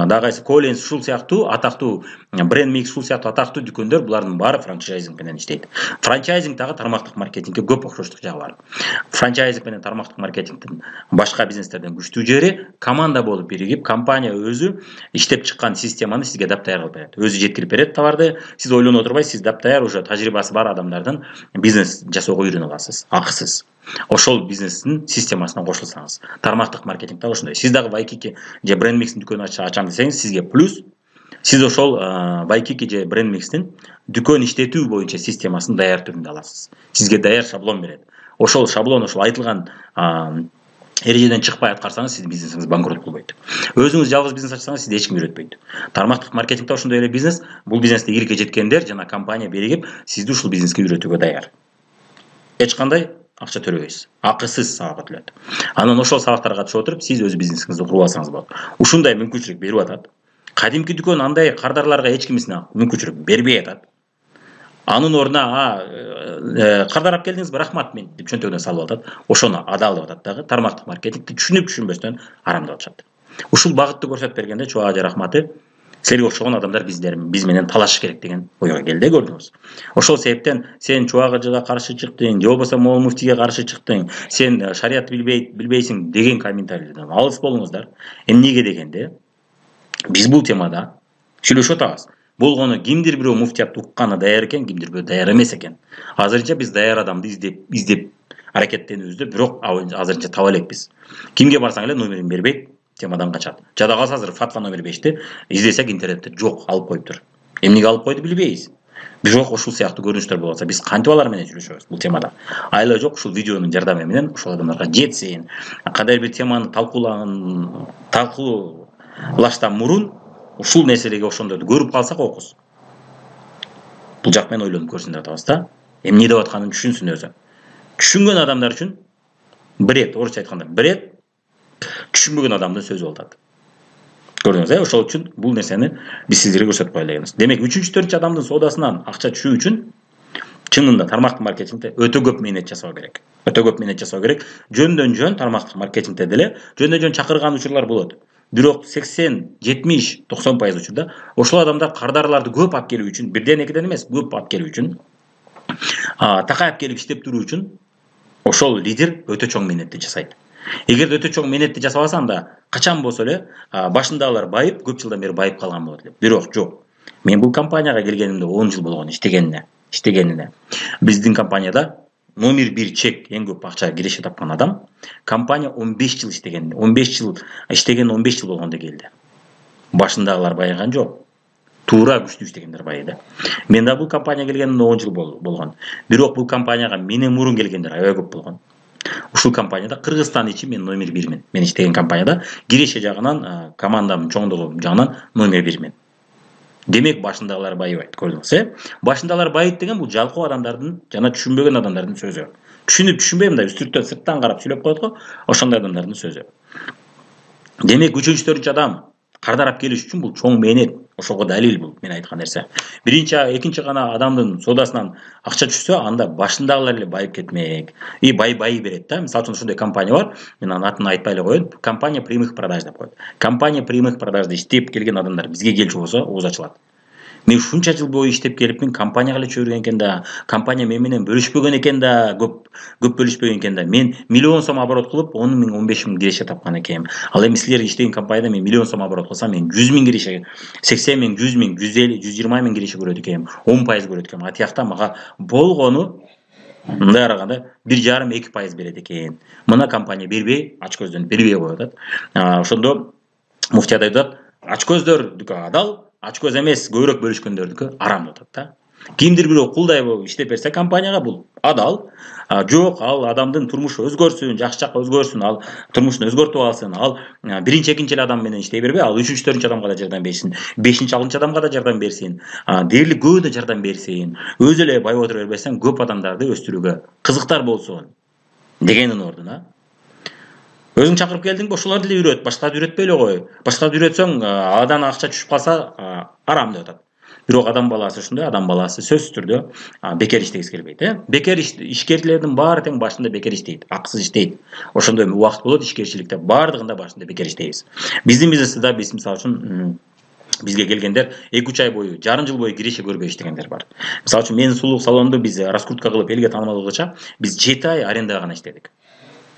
дагы Collins, ушул сыяктуу атактуу бренд микс, ушул сыяктуу атактуу дүкөндөр булардын баары франчайзинг менен иштейт. Франчайзинг дагы тармактык маркетингке көп окшоштук жагы бар. Франчайзинг менен тармактык маркетингдин башка бизнестерден күчтүү жери, команда болуп биригип, компания өзү иштеп чыккан системаны сизге дапдаяр кылып берет. Өзү жеткирип берет товарды, сиз ойлонуп отурбайсыз, сиз дапдаяр уже тажрыйбасы бар адамдардын бизнес жасоого үйрөнүп аласыз, акысыз. Ошол бизнестин системасына кошулсаңыз. Тармактык маркетинг дагы ошондой. Сиз дагы Waikiki же бренд микстин дүкөнүн ачам десеңиз, сизге плюс. Сиз ошол Waikiki же бренд микстин дүкөн иштетүү боюнча системасын даяр түрүндө аласыз. Сизге даяр шаблон берет. Ошол шаблон, ошол айтылган эрежеден чыкпай аткарсаңыз, сиздин бизнесиңиз банкрот болбойт. Өзүңүз жалгыз бизнес ачсаңыз, сизди эч ким үйрөтпөйт. Тармактык маркетингде ошондой эле бизнес, бул бизнесте ийгиликке жеткендер жана компания биригип, сизди ушул бизнеске үйрөтүүгө даяр. Эч кандай акча төлөбөйсүз. Акысыз сабак өтүлөт. Анан ошол сабактарга катышып отуруп, сиз өз бизнесиңизди куруп алсаңыз болот. Ушундай мүмкүнчүлүк берип атат. Кадимки дүкөн андай кардарларга эч кимисине мүмкүнчүлүк бербей атат. Анын ордуна кардар алып келдиңизби, рахмат, мен деп чөнтөгүнөн салып атат. Ошону адал деп атат дагы. Тармактык маркетингди түшүнүп-түшүнбөстөн арам деп атышат. Ушул багытты көрсөтүп бергенде чоң ажы рахматы. Силерге окшогон адамдар биз менен талашыш керек деген ойго келди, көрдүңүз. Ошол себептен сен чубагыжыга каршы чыктың, же болбосо могул муфтийге каршы чыктың, сен шариятты билбейсиң деген комментарийлерден алыс болуңуздар. Эмнеге дегенде, биз бул темада сүйлөшүп атабыз. Болгону кимдир бирөө муфтиятты укканы даяр экен, кимдир бирөө даяр эмес экен. Азырынча биз даяр адамды издеп аракеттенүүбүздө, бирок азырынча таба элекпиз. Кимге барсаң эле номерин бербейт, темадан качат. Жада калса азыр фатва номер 5ти издесек интернетте жок, алып коюптур. Эмнеге алып койду билбейбиз. Бирок ушул сыяктуу көрүнүштөр болуп атса, биз кантип алар менен сүйлөшөбүз бул темада. Айла жок, ушул видеонун жардамы менен ушул адамдарга жетсин. Кандай бир теманы талкуулаштан мурун ушул нерселерге ошондорду көрүп калсак окус. Бул жак менен ойлонуп көрсүн деп атабыз да. Эмне деп атканын түшүнсүн өзү. Түшүнгөн адамдар үчүн бред, орусча айтканда бред, түшүнбөгөн адамдын сөзү болуп атат. Көрдүңүз, ошол үчүн бул нерсени биз сиздерге көрсөтүп коелу дегенбиз. Демек, 3-4 адамдын соодасынан акча түшүү үчүн чынында тармактык маркетингде өтө көп мээнет жасоо керек. Жөндөн жөн тармактык маркетингде деле жөндөн жөн чакырган учурлар болот. Бирок 80, 70, 90% учурда ошол адамдар кардарларды көп алып келүү үчүн, бирден экиден эмес, көп алып келүү үчүн, такайып келип иштеп туруу үчүн ошол лидер өтө чоң мээнетти жасайт. Эгерде өтө чоң мээнетти жасабаса, анда качан болсо эле башындагылар байып, көп жылдан бери байып калган болот эле. Бирок жок. Мен бул компанияга келгенимде 10 жыл болгон иштегенине. Биздин компанияда номер 1 чек, эң көп акча киреше тапкан адам, компания 15 жыл иштеген. 15 жыл болгондо келди. Башындагылар байыган жок. Туура күчтүү иштегендер байыды. Мен да бул компанияга келгенимде 10 жыл болгон. Бирок бул компанияга менен мурун келгендер аябай көп болгон. Ушул компанияда Кыргызстан ичи мен номер 1-мен. Мен иштеген компанияда киреше жагынан, командамдын чоңдугу жагынан номер 1-мен. Демек, башындагылар байыбайт, көрдүңүз, Башындагылар байыт деген бул жалкоо адамдардын жана түшүнбөгөн адамдардын сөзү. Түшүнүп-түшүнбөй мындай үстүрттөн сырттан карап сүйлөп коет го, ошондой адамдардын сөзү. Демек, 3-4 адам кардарап келиш үчүн бул чоң мээнет, ошого далил бул мен айткан нерсе. Биринчи, экинчи гана адамдын соодасынан акча түшсө, анда башындагылар эле байып кетмек. И бай берет да. Мисалы үчүн ушундай компания бар. Мен анын атын айтпай эле коеюн. Компания прямых продаж деп коет. Компания прямых продажда иштеп келген адамдар бизге келчү болсо, ооз ачылат. Мен ушунча жыл бою иштеп келипмин, компанияга эле чөбөргөн экен да, компания мен менен бөлүшпөгөн экен да, көп бөлүшпөгөн экен да. Мен миллион сом оборот кылып, 10 миң, 15 миң киреше тапкан экенмин. Ал эми силер иштеген компанияда мен миллион сом оборот кылсам, мен 100 миң киреше, 80 миң, 100 миң, 150, 120 миң киреше көрөт экенмин. 10% көрөт экенмин. А тиякта мага болгону мындай караганда 1,5-2% берет экен. Мына компания бербей, ачкөздөн бербей коюп атат. Ошондо муфтият айтат, ачкөздөрдүкү адал, ачкөз эмес көбүрөөк бөлүшкөндөрдүкү арам деп атат да. Кимдир бирөө кулдай болуп иштеп берсе компанияга, бул адал. Жок, ал адамдын турмушу өзгөрсүн, жакшы жакка өзгөрсүн, ал турмушун өзгөртүп алсын, ал биринчи, экинчи эле адам менен иштей бербей, ал үчүнчү, төртүнчү адамга да жардам берсин, бешинчи, алтынчы адамга да жардам берсин, дээрлик көбү да жардам берсин. Өзү эле байып отура бербестен көп адамдарды өстүрүүгө кызыктар болсун дегенин ордуна өзүң чакырып келдиңби, ошолорду эле үйрөт, башкарды үйрөтпөй эле кой. Башкарды үйрөтсөң, адан акча түшүп калса, арам деп атат. Бирок адам баласы ушундай, адам баласы сөзсүз түрдө бекер иштегиси келбейт, Бекер ишкерлердин баары тең башында бекер иштейт, акысыз иштейт. Ошондой убакыт болот ишкерчиликте, баардыгында башында бекер иштейбиз. Биздин бизнесте да биз мисалы үчүн бизге келгендер 2-3 ай бою, жарым жыл бою киреше көрбөй иштегендер бар. Мисалы үчүн менин сулуулук салонунду биз раскрутка кылып элге таанымал кылгыча, биз 7 ай арендага гана иштедик.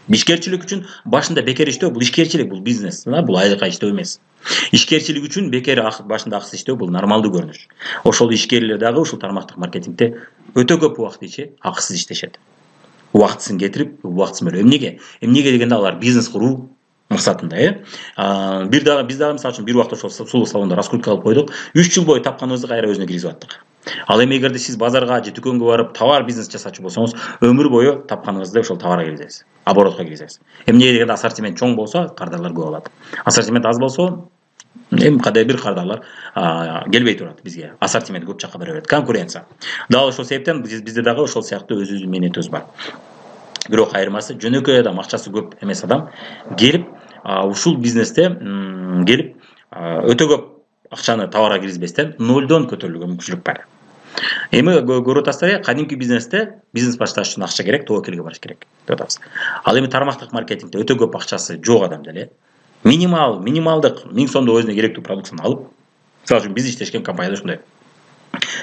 Ишкерчилик үчүн башында бекер иштөө, бул ишкерчилик, бул бизнес, бул айлыкка иштөө эмес. Ишкерчилик үчүн бекер башында акысыз иштөө бул нормалдуу көрүнүш. Ошол ишкерлер дагы ушул тармактык маркетингде өтө көп убакыт акысыз иштешет. Убактысын кетирип, убактысын берип. Эмнеге дегенде алар бизнес куруу максатында, Биз дагы мисалы үчүн бир убакта ошол сулуулук салонунда раскрутка кылып койдук. 3 жыл бою тапканыбызды кайра өзүнө киргизип аттык. Ал эми эгерде сиз базарга же дүкөнгө барып товар бизнес жасачу болсоңуз, өмүр бою тапканыңызды ошол товарга киргизесиз, оборотко киргизесиз. Эмнеге дегенде ассортимент чоң болсо, кардарлар көп алат. Ассортимент аз болсо, эми кадай бир кардарлар келбей турат бизге. Ассортимент көп жакка бара берет, конкуренция. Дал ошол сепеттен бизде дагы ошол сыяктуу өзүбүздүн мээнетибиз бар. Бирок айырмасы жөнөкөй адам, акчасы көп эмес адам келип, ушул бизнесте келип өтө көп акчаны товарга киргизбестен нолдон көтөрүлгөн мүмкүнчүлүк бар. Эми көрүп атасыздар, кадимки бизнесте бизнес башташ үчүн акча керек, тобокелге барыш керек деп атабыз. Ал эми тармактык маркетингде өтө көп акчасы жок адам деле минималдык 1000 сомдук өзүнө керектүү продукцияны алып, мисалы үчүн биз иштешкен компанияда ушундай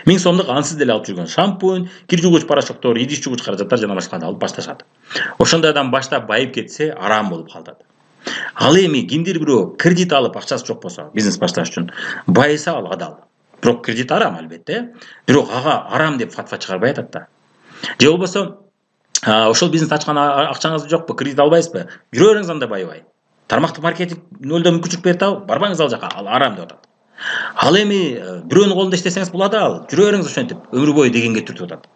1000 сомдук ансыз деле алып жүргөн шампунь, кир жуугуч порошоктор, идиш жуугуч каражаттар жана башкаларды алып башташат. Ошондой адам баштап байып кетсе, арам болуп калат. Ал эми кимдир бирөө кредит алып акчасы жок болсо, бизнес башташ үчүн байыса, ал адал. Бирок кредит арам албетте, бирок ага арам деп фатва чыгарбай атат да. Же болбосо, ошол бизнес ачкан акчаңыз жокпу, кредит албайсызбы? Жүрө бериңиз анда байыбай. Тармактык маркетинг нөлдөн мүмкүнчүлүк берет да, барбаңыз ал жака, ал арам деп атат. Ал эми бирөөнүн колунда иштесеңиз бул адал, жүрө бериңиз ошентип, өмүр бою дегенге түртүп атат.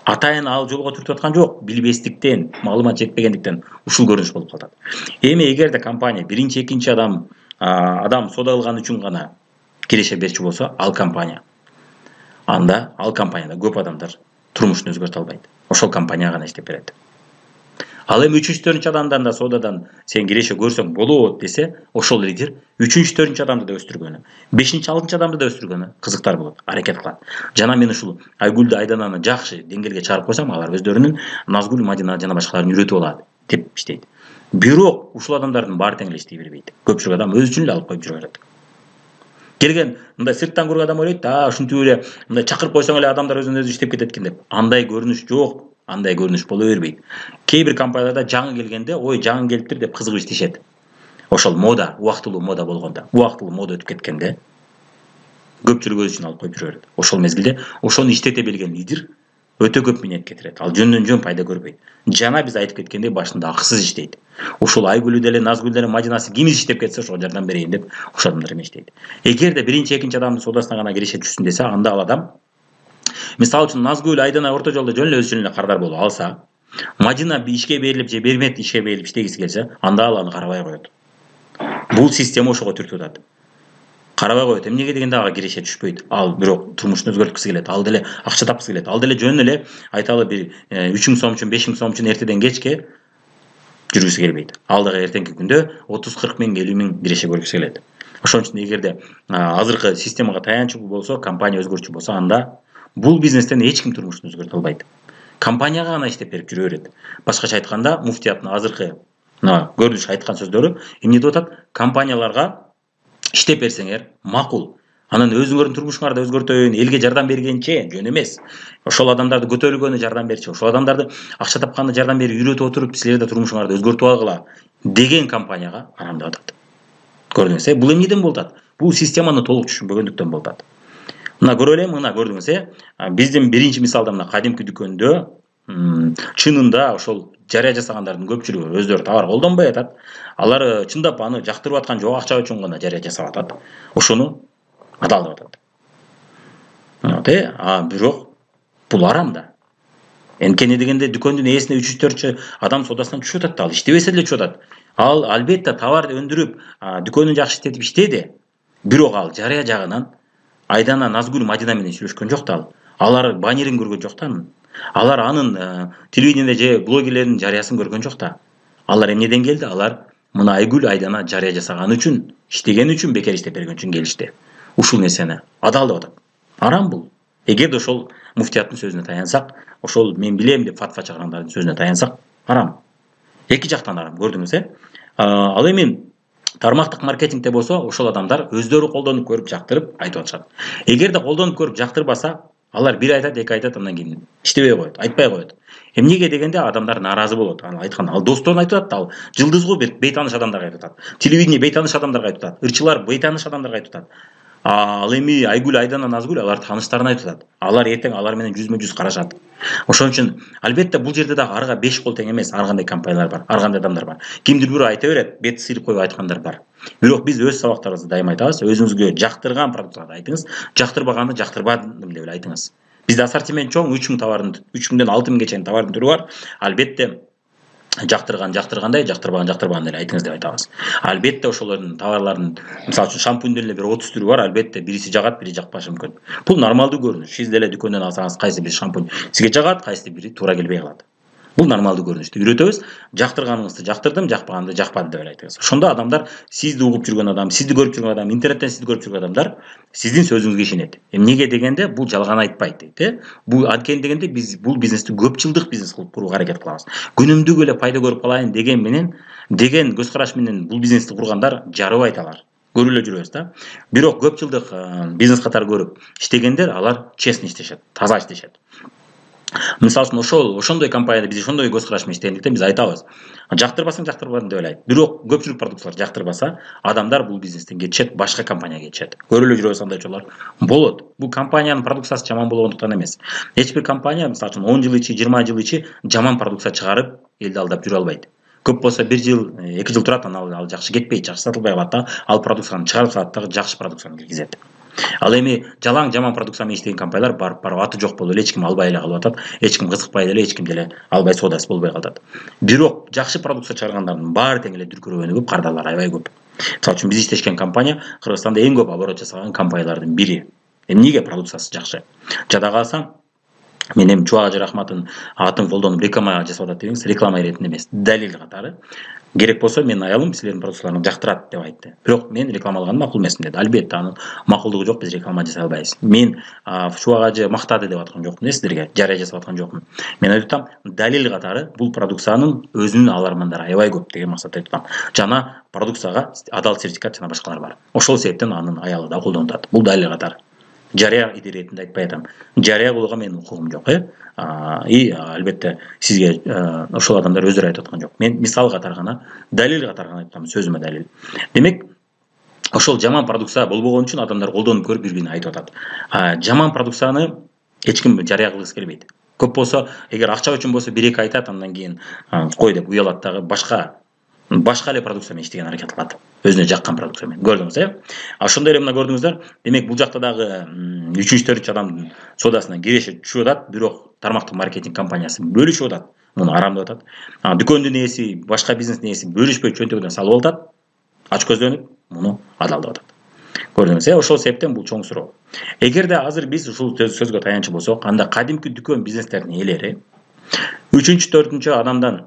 Атайын ал жолго түртүп аткан жок, билбестиктен, маалымат жетпегендиктен ушул көрүнүш болуп калат. Эми эгерде компания биринчи, экинчи адам соода кылган үчүн гана киреше берчү болсо, ал компанияда көп адамдар турмушун өзгөртө албайт. Ошол компания гана иштеп берет. Ал эми 3-4 адамдан да соодадан сен киреше көрсөң болот десе, ошол лидер 3-4 адамды да өстүргөнү, 5-6 адамды да өстүргөнү кызыктар болот, аракет кылат. Жана мен ушул Айгүлдү, Айдананы жакшы деңгээлге чыгарып койсом, алар өздөрүнүн Назгүл, Мадина жана башкаларын үйрөтүп алат деп иштейт. Бирок ушул адамдардын баары тең эле иштей бербейт. Көпчүлүк адам өзү үчүн эле алып коюп жүрө берет. Келген мындай сырттан көргөн адам ойлойт, ушинтип эле мындай чакырып койсоң эле адамдар өзүнөн өзү иштеп кетет экен деп. Андай көрүнүш жок. Андай көрүнүш боло бербейт. Кээ бир компанияларда жаңы келгенде, жаңы келиптир деп кызыгып иштешет. Ошол мода, убактылуу мода болгондо, убактылуу мода өтүп кеткенде көпчүлүк өзү үчүн алып коюп жүрө берет. Ошол мезгилде ошону иштете билген лидер өтө көп минет кетирет. Ал жөндөн жөн пайда көрбөйт. Жана биз айтып кеткендей башында акысыз иштейт. Ушул Айгүлү деле, Назгүл деле, Мадинасы ким иштеп кетсе ошого жардам берейин деп ошол адамдар эместейт. Эгерде биринчи, экинчи адамдын соодасына гана киреше түшсүн десе, анда ал адам мисалы үчүн Назгүл, Айдана орто жолдо жөн эле өзүнүн кардар болуп алса, Мадина ишке берилип же бермет ишке берилип иштегиси келсе, анда ал аны карабай коет. Бул система ошого түртүп атат. Карабай коет. Эмнеге дегенде ага киреше түшпөйт. Ал бирок турмушун өзгөрткүсү келет. Ал деле акча тапкысы келет. Ал деле жөн эле айталы бир 3000 сом үчүн, 5000 сом үчүн эртеден кечке жүргүсү келбейт. Ал дагы эртеңки күндө 30-40 миң, 50 миң киреше көргүсү келет. Ошон үчүн эгерде азыркы системага таянычу болсо, компания өзгөрчү болсо, анда бул бизнестен эч ким турмушун өзгөртө албайт. Компанияга гана иштеп берип жүрө берет. Башкача айтканда, муфтияттын азыркы көрүнүш айткан сөздөрү эмне деп атат? Компанияларга иштеп берсеңер макул. Анан өзүңөрдүн турмушуңарды өзгөртөйүн, элге жардам бергенче жөн эмес. Ошол адамдарды көтөрүлгөнү жардам берчи, ошол адамдарды акча тапканда жардам берип үйрөтүп отуруп, силер да турмушуңарды өзгөртүп алгыла деген компанияга арам деп атат. Көрдүңүз, бул эмнеден болуп атат? Бул системаны толук түшүнбөгөндүктөн болуп атат. Мына көрө элем, мына көрдүңүз, биздин биринчи мисалда мына кадимки дүкөндө чынында ошол жарыя жасагандардын көпчүлүгү өздөрү товар колдонбой атат. Алар чындап аны жактырып аткан жок, акча үчүн гана жарыя жасап атат. Ошону адал деп атат. Бирок бул арам да. Энткени дегенде дүкөндүн ээсине 3-4 адам содасынан түшүп атат да, ал иштебесе деле түшүп атат. Ал албетте товар өндүрүп, дүкөнүн жакшы иштетип иштеди. Бирок ал жарыя жагынан Айдана, Назгүл, Мадина менен сүйлөшкөн жок да ал. Алар баннерин көргөн жок да. Алар анын телевидениеде же блогерлердин жарыясын көргөн жок да. Алар эмнеден келди? Алар мына Айгүл, Айдана жарыя жасаган үчүн, иштеген үчүн, бекер иштеп берген үчүн келишти. Ушул нерсени адал деп атат. Арам бул. Эгерде ошол муфтияттын сөзүнө таянсак, ошол мен билем деп фатва чыгаргандардын сөзүнө таянсак, арам. Эки жактан арам, көрдүңүз, Ал эми тармактык маркетингде болсо, ошол адамдар өздөрү колдонуп көрүп жактырып айтып атышат. Эгерде колдонуп көрүп жактырбаса, алар бир айтат, эки айтат, андан кийин иштебей коет, айтпай коет. Эмнеге дегенде адамдар наразы болот. Аны айткан, ал досторун айтып атат, ал жылдыз го, бейтааныш адамдарга айтып атат. Телевидение бейтааныш адамдарга айтып атат. Ырчылар бейтааныш адамдарга айтып атат. Ал эми Айгүл, Айдана, Назгүл алар тааныштарына айтып атат. Алар эртең алар менен жүзмө-жүз карашат. Ошон үчүн албетте бул жерде дагы арга 5 кол тең эмес, ар кандай компаниялар бар, ар кандай адамдар бар. Кимдир бирөө айта берет, бет сыйрып коюп айткандар бар. Бирок биз өз сабактарыбызда дайыма айтабыз, өзүңүзгө жактырган продуктарды айтыңыз, жактырбаганды жактырбадым деп эле айтыңыз. Бизде ассортимент чоң, 3000 товардын, 3000ден 6000ге чейин товардын түрү бар. Албетте жактырган жактыргандай, жактырбаган жактырбагандай эле айтыңыз деп айтабыз. Албетте ошолордун товарларынын, мисалы үчүн шампуньдун эле бир 30 түрү бар, албетте бириси жагат, бири жакпашы мүмкүн. Бул нормалдуу көрүнүш. Сиз деле дүкөндөн алсаңыз, кайсы бир шампунь сизге жагат, кайсы бири туура келбей калат. Бул нормалдуу көрүнүштү үйрөтөбүз. Жактырганыңызды жактырдым, жакпаганды жакпады деп айтыңыз. Ошондо адамдар сизди угуп жүргөн адам, сизди көрүп жүргөн адам, интернеттен сизди көрүп жүргөн адамдар сиздин сөзүңүзгө ишенет. Эмнеге дегенде бул жалган айтпайт дейт, Бул анткени дегенде биз бул бизнести көп жылдык бизнес кылып курууга аракет кылабыз. Күнүмдүк эле пайда көрүп калайын деген көз караш менен бул бизнести кургандар жарыбайт алар. Көрүп эле жүрөбүз да. Бирок көп жылдык бизнес катары көрүп иштегендер алар честно иштешет, таза иштешет. Мисалы үчүн ошондой компанияда биз ошондой көз караш менен иштегендиктен биз айтабыз. Жактырбасаң жактырбадым деп эле айт. Бирок көпчүлүк продукциялар жактырбаса, адамдар бул бизнестен кетишет, башка компанияга кетишет. Көрүп эле жүрөбүз андай жоллор. Болот. Бул компаниянын продукциясы жаман болгондуктан эмес. Эч бир компания, мисалы үчүн 10 жыл ичи, 20 жыл ичи жаман продукция чыгарып, элди алдап жүрө албайт. Көп болсо 1 жыл, 2 жыл турат, анан ал жакшы кетпейт, жакшы сатылбай калат да, ал продукцияны чыгарып салат дагы жакшы продукцияны киргизет. Ал эми жалаң жаман продукция менен иштеген компаниялар барып аты жок болуп эле, эч ким албай эле калып атат, эч ким кызыкпай деле, эч ким деле албай соодасы болбой калат. Бирок жакшы продукция чыгаргандардын баары тең эле дүркүрөгөнү көп, кардалары аябай көп. Мисалы үчүн биз иштешкен компания Кыргызстанда эң көп оборот жасаган компаниялардын бири. Эмнеге? Продукциясы жакшы. Жада калсаң, мен эми Чубак Ажы Рахматтын атын колдонуп реклама жасап атат дегениз, реклама иретинде эмес, далил катары. Керек болсо менин аялым силердин продукцияларыңызды жактырат деп айтты. Бирок мен рекламалаган макул эмесмин деди. Албетте анын макулдугу жок, биз реклама жасай албайбыз. Мен Чубак Ажы мактады деп аткан жокмун силерге, жарыя жасап аткан жокмун. Мен айтып атам, далил катары бул продукциянын өзүнүн алармандары аябай көп деген максатта айтып атам. Жана продукцияга адал сертификат жана башкалар бар. Ошол себептен анын аялы да колдонуп атат. Бул далил катары. Жарыя иретинде айтпай атам. Жарыя кылууга менин укугум жок, албетте сизге ошол адамдар өздөрү айтып аткан жок. Мен мисал катары гана, далил катары гана айтып атам, сөзүмө далил. Демек, ошол жаман продукция болбогон үчүн адамдар колдонуп көрүп бири-бирине айтып атат. Жаман продукцияны эч ким жарыя кылгысы келбейт. Көп болсо, эгер акча үчүн болсо 1-2 айтат, андан кийин кой деп уялат дагы башка эле продукция менен иштеген аракет кылат. Өзүнө жаккан продукция менен. Көрдүңүз, Ошондой эле мына көрдүңүздөр. Демек бул жакта дагы 3-4 адамдын соодасына кирешип түшүп атат, бирок тармактык маркетинг компаниясы бөлүшүп атат. Муну арам деп атат. Дүкөндүн ээси, башка бизнестин ээси бөлүшпөй чөнтөгүнөн салып атат. Ач көздөнүп, муну адал деп атат. Көрдүңүз, ошол себептен бул чоң суроо. Эгерде азыр биз ушул сөзгө таянчы болсок, анда кадимки дүкөн бизнестердин ээлери 3-4 адамдан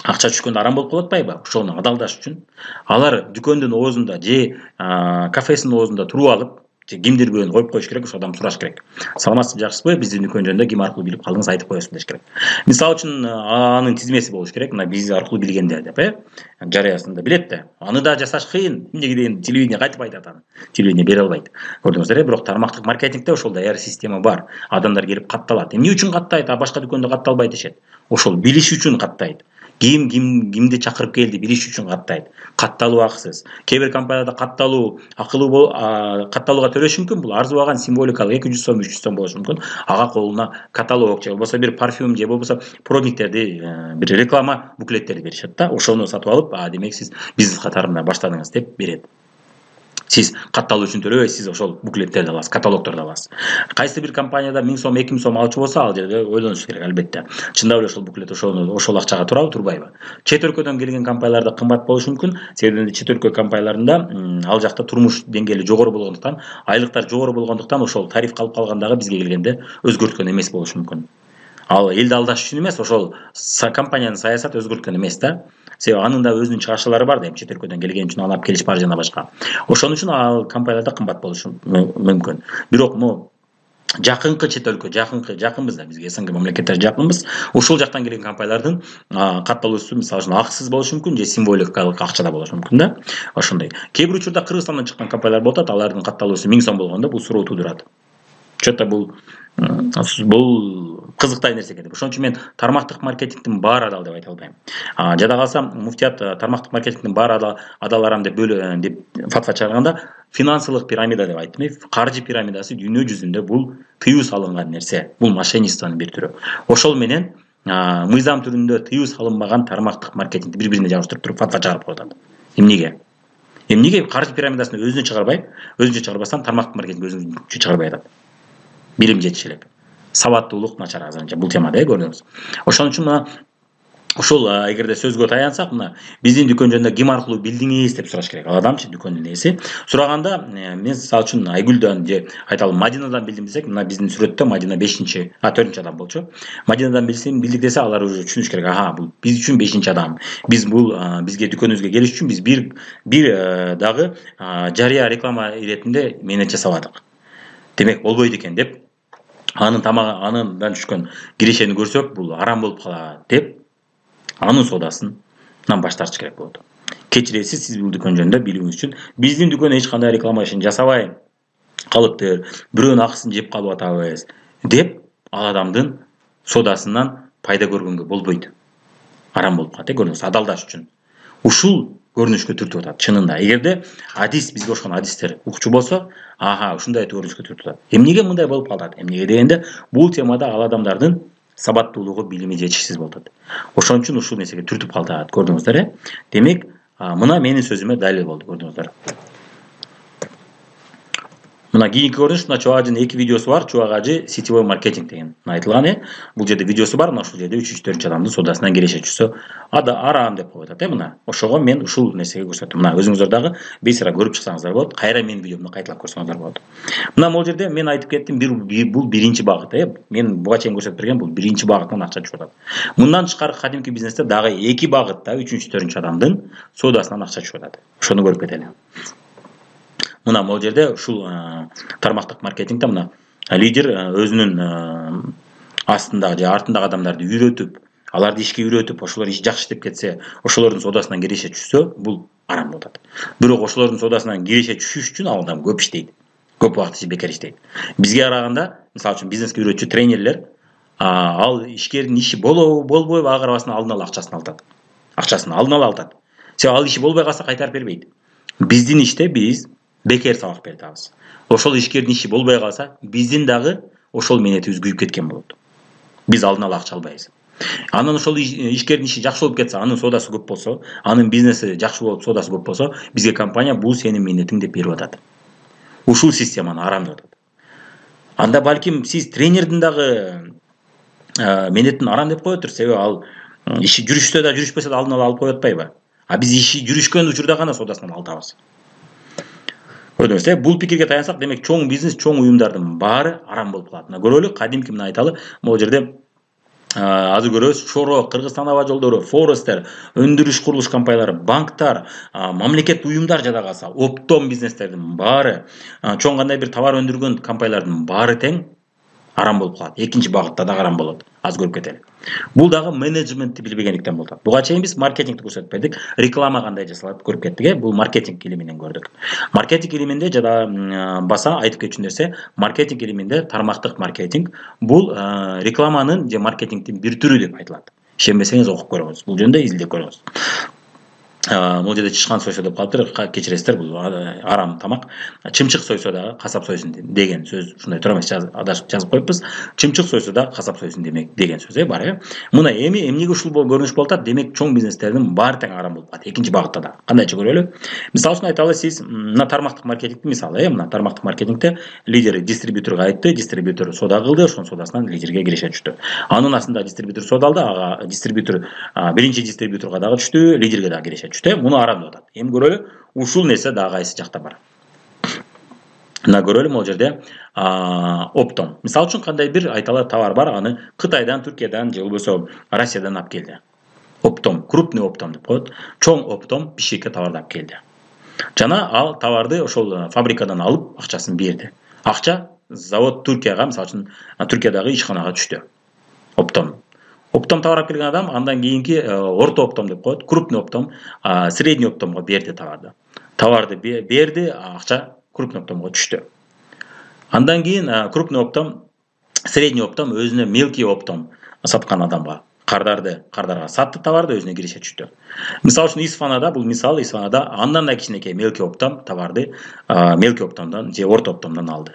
акча түшкөндө арам болуп калып атпайбы? Ошону адалдаш үчүн алар дүкөндүн оозунда же кафесинин оозунда туруп алып, же кимдир бирөөнү коюп коюш керек, ошол адамды сураш керек. Саламатсызбы, жакшысызбы? Биздин дүкөн жөнүндө ким аркылуу билип калдыңыз, айтып коесузбу деш керек. Мисалы үчүн анын тизмеси болуш керек. Мына биз аркылуу билгенде деп, жарыясында билет да. Аны да жасаш кыйын. Эмнеге дегенде телевидение кайтып айтат аны. Телевидение бере албайт. Көрдүңүздөр, бирок тармактык маркетингде ошол даяр система бар. Адамдар келип катталат. Эмне үчүн каттайт, а башка дүкөндө катталбайт дешет. Ошол билиш үчүн каттайт. Кимди чакырып келди билиш үчүн каттайт. Катталуу акысыз. Кээ бир компанияларда катталуу катталууга төлөш мүмкүн. Бул арзыбаган символикалык 200 сом, 300 сом болушу мүмкүн. Ага колуна каталог же болбосо бир парфюм же болбосо пробниктерди, бир реклама буклеттерди беришет да. Ошону сатып алып, демек сиз бизнес катарына баштадыңыз деп берет. Сиз катталуу үчүн төлөбөйсүз, сиз ошол буклеттерди аласыз, каталогторду аласыз. Кайсы бир компанияда 1000 сом, 2000 сом алчу болсо, ал жерде ойлонуш керек албетте. Чындап эле ошол буклет ошол акчага турабы, турбайбы? Чет өлкөдөн келген компанияларда кымбат болушу мүмкүн. Себеби чет өлкө компанияларында ал жакта турмуш деңгээли жогору болгондуктан, айлыктар жогору болгондуктан ошол тариф калып калгандагы бизге келгенде өзгөрткөн эмес болушу мүмкүн. Ал элди алдаш үчүн эмес, ошол компаниянын саясаты өзгөрткөн эмес да. Себеби анын да өзүнүн чыгарчылары бар да, эми чет өлкөдөн келген үчүн алып келиш бар жана башка. Ошон үчүн ал компанияларда кымбат болушу мүмкүн. Бирок жакынкы чет өлкө, жакынбыз да, бизге СНГ мамлекеттери жакынбыз. Ошол жактан келген компаниялардын катталуусу мисалы үчүн акысыз болушу мүмкүн же символикалык акчада болушу мүмкүн да. Ошондой. Кээ бир учурда Кыргызстандан чыккан компаниялар болуп атат, алардын катталуусу 1000 сом болгондо бул суроо туудурат. Чөтө бул кызыктай нерсе экен. Ошон үчүн мен тармактык маркетингдин баары адал деп айта албайм. Жада калса муфтият тармактык маркетингдин баары адал арам деп фатва чыгарганда финансылык пирамида деп айттым. Каржы пирамидасы дүйнө жүзүндө бул тыюу салынган нерсе. Бул мошенничествонун бир түрү. Ошол менен мыйзам түрүндө тыюу салынбаган тармактык маркетингди бири-бирине жабыштырып туруп фатва чыгарып коет. Эмнеге каржы пирамидасын өзүнө чыгарбастан тармактык маркетинг өзүнө чыгарбай атат? Билим жетишелик. Сабаттуулук начар азырынча бул темада көрдүңүз. Ошон үчүн ошол эгерде сөзгө таянсак, биздин дүкөн жөнүндө ким аркылуу билдиңиз деп сураш керек. Ал адамчы, дүкөндүн ээси. Сураганда мен мисалы үчүн Айгүлдөн же айталы Мадинадан билдим десек, мына биздин сүрөттө Мадина 4-чы адам болчу. Мадинадан билдик десе, алар уже түшүнүш керек. Бул биз үчүн 5-чи адам. Биз бул бизге дүкөнүбүзгө келиш үчүн биз бир дагы жарыя реклама иретинде менет жасабадык. Демек болбойт экен деп анындан түшкөн кирешени көрсөк, бул арам болуп калат деп анын соодасынан баш тартыш керек болот. Кечиресиз, сиз бул дүкөн жөнүндө билүүңүз үчүн биздин дүкөн эч кандай реклама ишин жасабай калыптыр, бирөөнүн акысын жеп калып атабыз деп ал адамдын соодасынан пайда көргөнгө болбойт. Арам болуп калат, көрдүңүз, адалдаш үчүн. Ушул көрүнүшкө түртүп атат чынында. Эгерде бизге ошкон адистер укчу болсо, ушундай көрүнүшкө түртүп атат. Эмнеге мындай болуп калат? Эмнеге дегенде, бул темада ал адамдардын сабаттуулугу, билими жетишсиз болуп атат. Ошон үчүн ушул нерсеге түртүп калат, көрдүңүздөр. Демек, мына менин сөзүмө далил болду, көрдүңүздөр. Мына кийинки көрүнүш, мына Чубак ажынын 2 видеосу бар. Чубак ажы сетевой маркетинг деген айтылган. Бул жерде видеосу бар. Мына ушул жерде 3-4 адамдын соодасынан киреше түшсө, арам деп коюп атат. Мына ошого мен ушул нерсеге көрсөттүм. Мына өзүңүздөр дагы бейсара көрүп чыксаңыздар болот. Кайра менин видеомду кайталап көрсөңүздөр болот. Мына бул жерде мен айтып кеттим, бул биринчи багыт. Мен буга чейин көрсөтүп берген бул биринчи багыттан акча түшүп атат. Мындан тышкары кадимки бизнесте дагы 2 багытта 3-4 адамдын соодасынан акча түшүп атат. Ошону көрүп кетели. Мына бул жерде ушул тармактык маркетингде мына лидер өзүнүн астындагы же артындагы адамдарды үйрөтүп, аларды ишке үйрөтүп, ошолор иш жакшы иштеп кетсе, ошолордун соодасынан киреше түшсө, бул арам болуп атат. Бирок ошолордун соодасынан киреше түшүш үчүн ал адам көп иштейт. Көп убакыт бекер иштейт. Бизге караганда, мисалы үчүн бизнеске үйрөтчү тренерлер, ал ишкердин иши болбойбу ага карабастан алдын ала акчасын алат. Акчасын алдын ала алат. Себеби ал иши болбой калса кайтарып бербейт. Биздин иште биз бекер сабак берип атабыз. Ошол ишкердин иши болбой калса, биздин дагы ошол менетибиз күйүп кеткен болот. Биз алдын ала акча албайбыз. Анан ошол ишкердин иши жакшы болуп кетсе, анын соодасы көп болсо, анын бизнеси жакшы болуп, соодасы көп болсо, бизге компания бул сенин менетиң деп берип атат. Ушул системаны арам деп атат. Анда балким сиз тренердин дагы менетин арам деп коётур, себеби ал иши жүрүштө да жүрүшпөсө да алдын ала алып коюп атпайбы? Биз иши жүрүшкөн учурда гана соодасынан алтабыз. Көрдүңүз, бул пикирге таянсак, демек чоң бизнес, чоң уюмдардын баары арам болуп калат. Көрөлү, кадимки мына айталы, могу жерде азыр көрөбүз Шоро, Кыргызстан аба жолдору, Форестер, өндүрүш курулуш компаниялары, банктар, мамлекеттик уюмдар жада калса, оптом бизнестердин баары, чоң кандай бир товар өндүргөн компаниялардын баары тең арам болуп калат. Экинчи багытта да арам болот. Аз көрүп кетели. Бул дагы менеджментти билбегендиктен болот. Буга чейин биз маркетингди көрсөтпөдүк. Реклама кандай жасалат көрүп кеттик. Бул маркетинг илиминен көрдүк. Маркетинг илиминде жада баса айтып кетчү нерсе, маркетинг илиминде тармактык маркетинг бул рекламанын же маркетингдин бир түрү деп айтылат. Ишенбесеңиз окуп көрүңүз. Бул жөнүндө изилдеп көрүңүз. Бул жерде чычкан сойсо деп калыптыр, кечиресиздер, бул арам тамак. Чымчык сойсо да касап сойсун деген сөз ушундай тура эмес, адашып жазып коюппуз. Чымчык сойсо да касап сойсун демек деген сөз бар. Мына эмнеге ушул көрүнүш болуп атат? Демек чоң бизнестердин баары тең арам болуп калат. Экинчи багытта да. Кандайча көрөлү? Мисалы үчүн айталы, сиз мына тармактык маркетингди мисалы, мына тармактык маркетингде лидер дистрибьюторго айтты, дистрибьютор соода кылды, ошонун соодасынан лидерге киреше түштү. Анын астында дистрибьютор соода алды, ага дистрибьютор биринчи дистрибьюторго дагы түштү, лидерге дагы киреше түштү. Муну арам деп атат. Эми көрөлү, ушул нерсе дагы кайсы жакта бар. Мына көрөлү, могул жерде оптом. Мисалы үчүн кандай бир айталы товар бар, аны Кытайдан, Түркиядан же болбосо Россиядан алып келди. Оптом, крупный оптом деп коет. Чоң оптом бишкекке товарды алып келди. Жана ал товарды ошол фабрикадан алып, акчасын берди. Акча завод Түркияга, мисалы үчүн Түркиядагы ишканага түштү. Оптом товар алып келген адам андан кийинки орто оптом деп коет, крупный оптом, средний оптомго берди товарды. Товарды берди, акча крупный оптомго түштү. Андан кийин крупный оптом, средний оптом өзүнө мелкий оптом саткан адамга кардарга сатты товарды, өзүнө киреше түштү. Мисалы үчүн Исфанада, бул мисал, Исфанада андан да кичинекей мелкий оптом товарды мелкий оптомдон же орто оптомдон алды.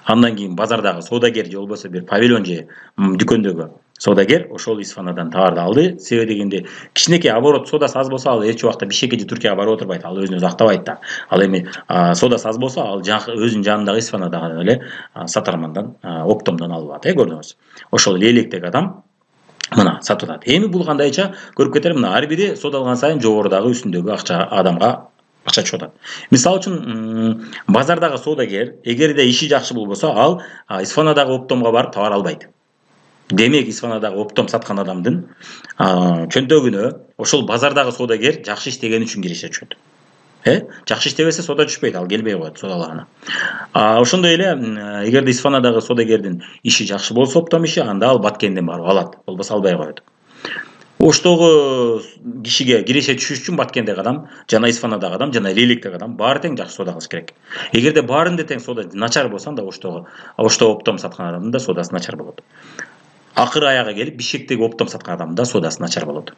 Андан кийин базардагы соодагер же болбосо бир павильон же дүкөндөгү соодагер ошол Исфанадан товарды алды. Себеби дегенде кичинекей оборот содасы аз болсо, ал эч убакта Бишкекке же Түркияга барып отурбайт. Ал өзүн өзү актабайт да. Ал эми содасы аз болсо, ал өзүнүн жанындагы Исфанадагы эле сатармандан, оптомдон алып алат. Көрдүңүз. Ошол электеги адам мына сатып атат. Эми бул кандайча көрүп кетели, мына ар бири содалган сайын жогорудагы үстүндөгү акча адамга акча чыгып атат. Мисалы үчүн базардагы соодагер эгерде иши жакшы болбосо, ал Исфанадагы оптомго барып товар албайт. Демек Исфанадагы оптом саткан адамдын чөнтөгүнө ошол базардагы соодагер жакшы иштегени үчүн киреше түшөт. Жакшы иштебесе сода түшпөйт, ал келбей коет соодалагана. Ошондой эле эгерде Исфанадагы соодагердин иши жакшы болсо, оптом иши, анда ал Баткенден барып алат, болбосо албай коет. Оштогу кишиге киреше түшүш үчүн Баткендеги адам, жана Исфанадагы адам, жана Лелектеги адам баары тең жакшы соода кылыш керек. Эгерде баарында тең соода начар болсо, анда Ошто оптом саткан адамдын да соодасы начар болот. Акыры аягы келип Бишкектеги оптом саткан адамдын да соодасы начар болот.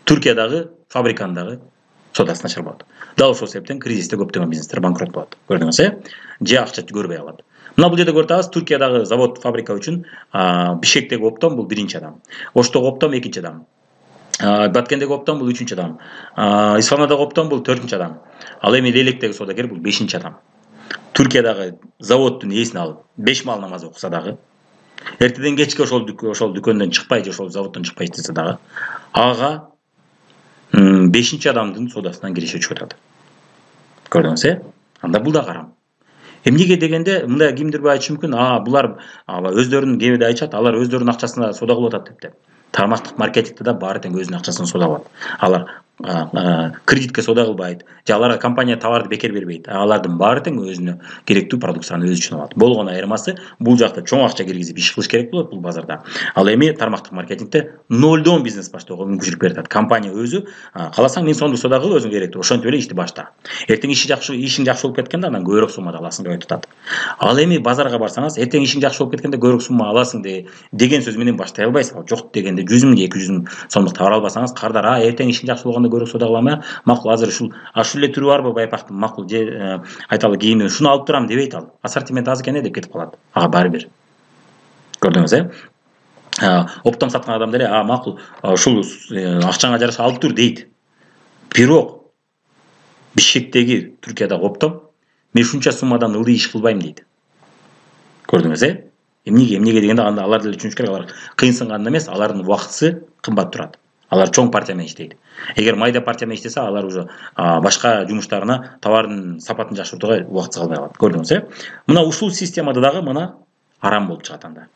Түркиядагы фабрикандагы соодасы начар болот. Дал ошол себептен кризисте көптөгөн бизнестер банкрот болот. Көрдүңүз, же акча көрбөй алат. Мына бул жерде көрүп атабыз, Түркиядагы завод, фабрика үчүн Бишкектеги оптом бул биринчи адам, Оштогу оптом экинчи адам, Баткендеги оптом бул үчүнчү адам, Исфанадагы оптом бул төртүнчү адам. Ал эми Лелектеги соодагер бул бешинчи адам. Түркиядагы заводдун ээсин алып 5 мал намаз окуса дагы, эртеден кечке ошол дүкөндөн чыкпай же ошол заводдон чыкпай иштесе дагы, ага бешинчи адамдын соодасынан киреше түшүп атат. Көрдүңүз, анда бул да карам. Эмнеге дегенде, мындай кимдир айтышы мүмкүн, булар өздөрүнүн кебеде айтышат, алар өздөрүнүн акчасына соода кылып атат деп. Тармактык маркетингде да баары тең өзүнүн акчасына соода кылат. Алар кредитке соода кылбайт, же аларга компания товарды бекер бербейт. Алардын баары тең өзүнө керектүү продукцияны өзү үчүн алат. Болгон айырмасы, бул жакта чоң акча киргизип иш кылыш керек болот бул базарда. Ал эми тармактык маркетингде нолдон бизнес баштоого мүмкүнчүлүк берип атат. Компания өзү кааласаң мен сомду соода кыл, өзүң керектүү, ошентип эле ишти башта. Эртең ишиң жакшы болуп кеткенде андан көбүрөөк суммада аласың деп айтып атат. Ал эми базарга барсаңыз, эртең ишиң жакшы болуп кеткенде көбүрөөк сумма аласың деген сөз менен баштай албайсыз. Жок дегенде 100 миң, 200 миң сомдук товар албасаңыз, кардар, эртең ишиң жакшы болгондо көбүрөөк соода кылам, макул азыр ушул эле түрү барбы байпактын, макул же айталы кийимден шуну алып турам дебейт ал. Ассортимент аз экен деп кетип калат. Ага баары бир. Көрдүңүз, оптом саткан адам деле, макул ушул акчаңа жараша алып тур дейт. Бирок Бишкектеги Түркиядагы оптом мен ушунча суммадан ылдый иш кылбайм дейт. Көрдүңүз, эмнеге дегенде алар деле түшүнүш керек, алар кыйынсынганда эмес, алардын убактысы кымбат турат. Алар чоң партия менен иштейт. Эгер майда партия менен иштесе, алар уже башка жумуштарына, товардын сапатын жакшыртууга убактысы калбай калат. Көрдүңүз, мына ушул системада дагы мына арам болуп чыгат анда.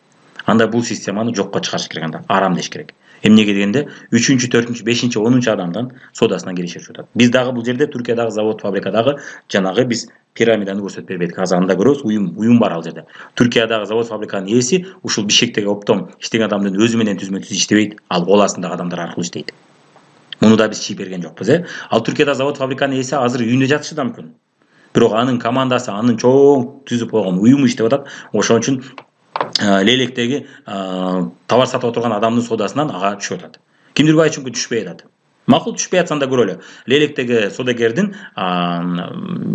Анда бул системаны жокко чыгарыш керек, анда арам деш керек. Эмнеге дегенде 3-чү, 4-чү, 5-чи, 10-чу адамдан содасынан келишип жатат. Биз дагы бул жерде Түркиядагы завод, фабрикадагы жанагы биз пирамиданы көрсөтүп бербедик. Азыр анда көрөбүз, уюм бар ал жерде. Түркиядагы завод, фабриканын ээси ушул Бишкектеги оптом иштеген адамдын өзү менен түзмө-түз иштебейт, ал кол астындагы адамдар аркылуу иштейт. Муну да биз чийип берген жокпуз, Ал Түркияда завод, фабриканын ээси азыр үйүндө жатышы да мүмкүн. Бирок анын командасы, анын чоң түзүп койгон уюму иштеп атат. Ошон үчүн Лелектеги товар сатып отурган адамдын содасынан ага түшүп атат. Кимдир Байчүнкү түшпөй атат. Макул түшпөй атса анда көрөлү. Лелектеги содагердин,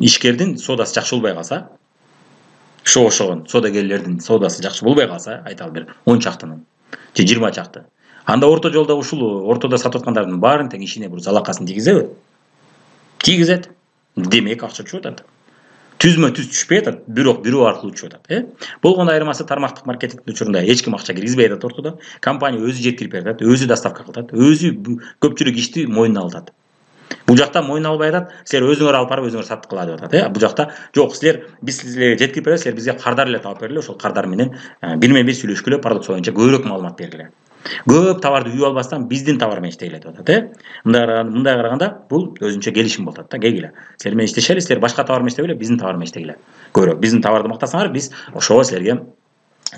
ишкердин содасы жакшы болбой калса, ошогон содагерлердин содасы жакшы болбой калса, айталы бир 10 чактынын же 20 чакты. Анда орто жолдо ушул ортодо сатып аткандардын баарын тең ишине бир залакасын тийгизеби? Тийгизет. Демек акча түшүп атат. Түзмө-түз түшпөй атат, бирок бирөө аркылуу түшүп атат, Болгон айырмасы тармактык маркетингдин учурунда эч ким акча киргизбей атат ортодо. Компания өзү жеткирип берет, өзү доставка кылат, өзү көпчүлүк ишти мойнуна алат. Бул жакта мойнуна албай атат, силер өзүңөр алып барып өзүңөр сатып кыла деп атат, Бул жакта жок, биз силерге жеткирип беребиз, силер бизге кардар эле таап бергиле, ошол кардар менен бирме-бир сүйлөшкүлө, продукция боюнча көбүрөөк маалымат бергиле. Көп товарды үйүп албастан биздин товар менен иштегиле деп атат, Мындай караганда бул өзүнчө келишим болуп атат, келгиле. Силер менен иштешели, силер башка товар менен иштебей эле биздин товар менен иштегиле. Көбүрөөк биздин товарды мактасаңар, биз ошого силерге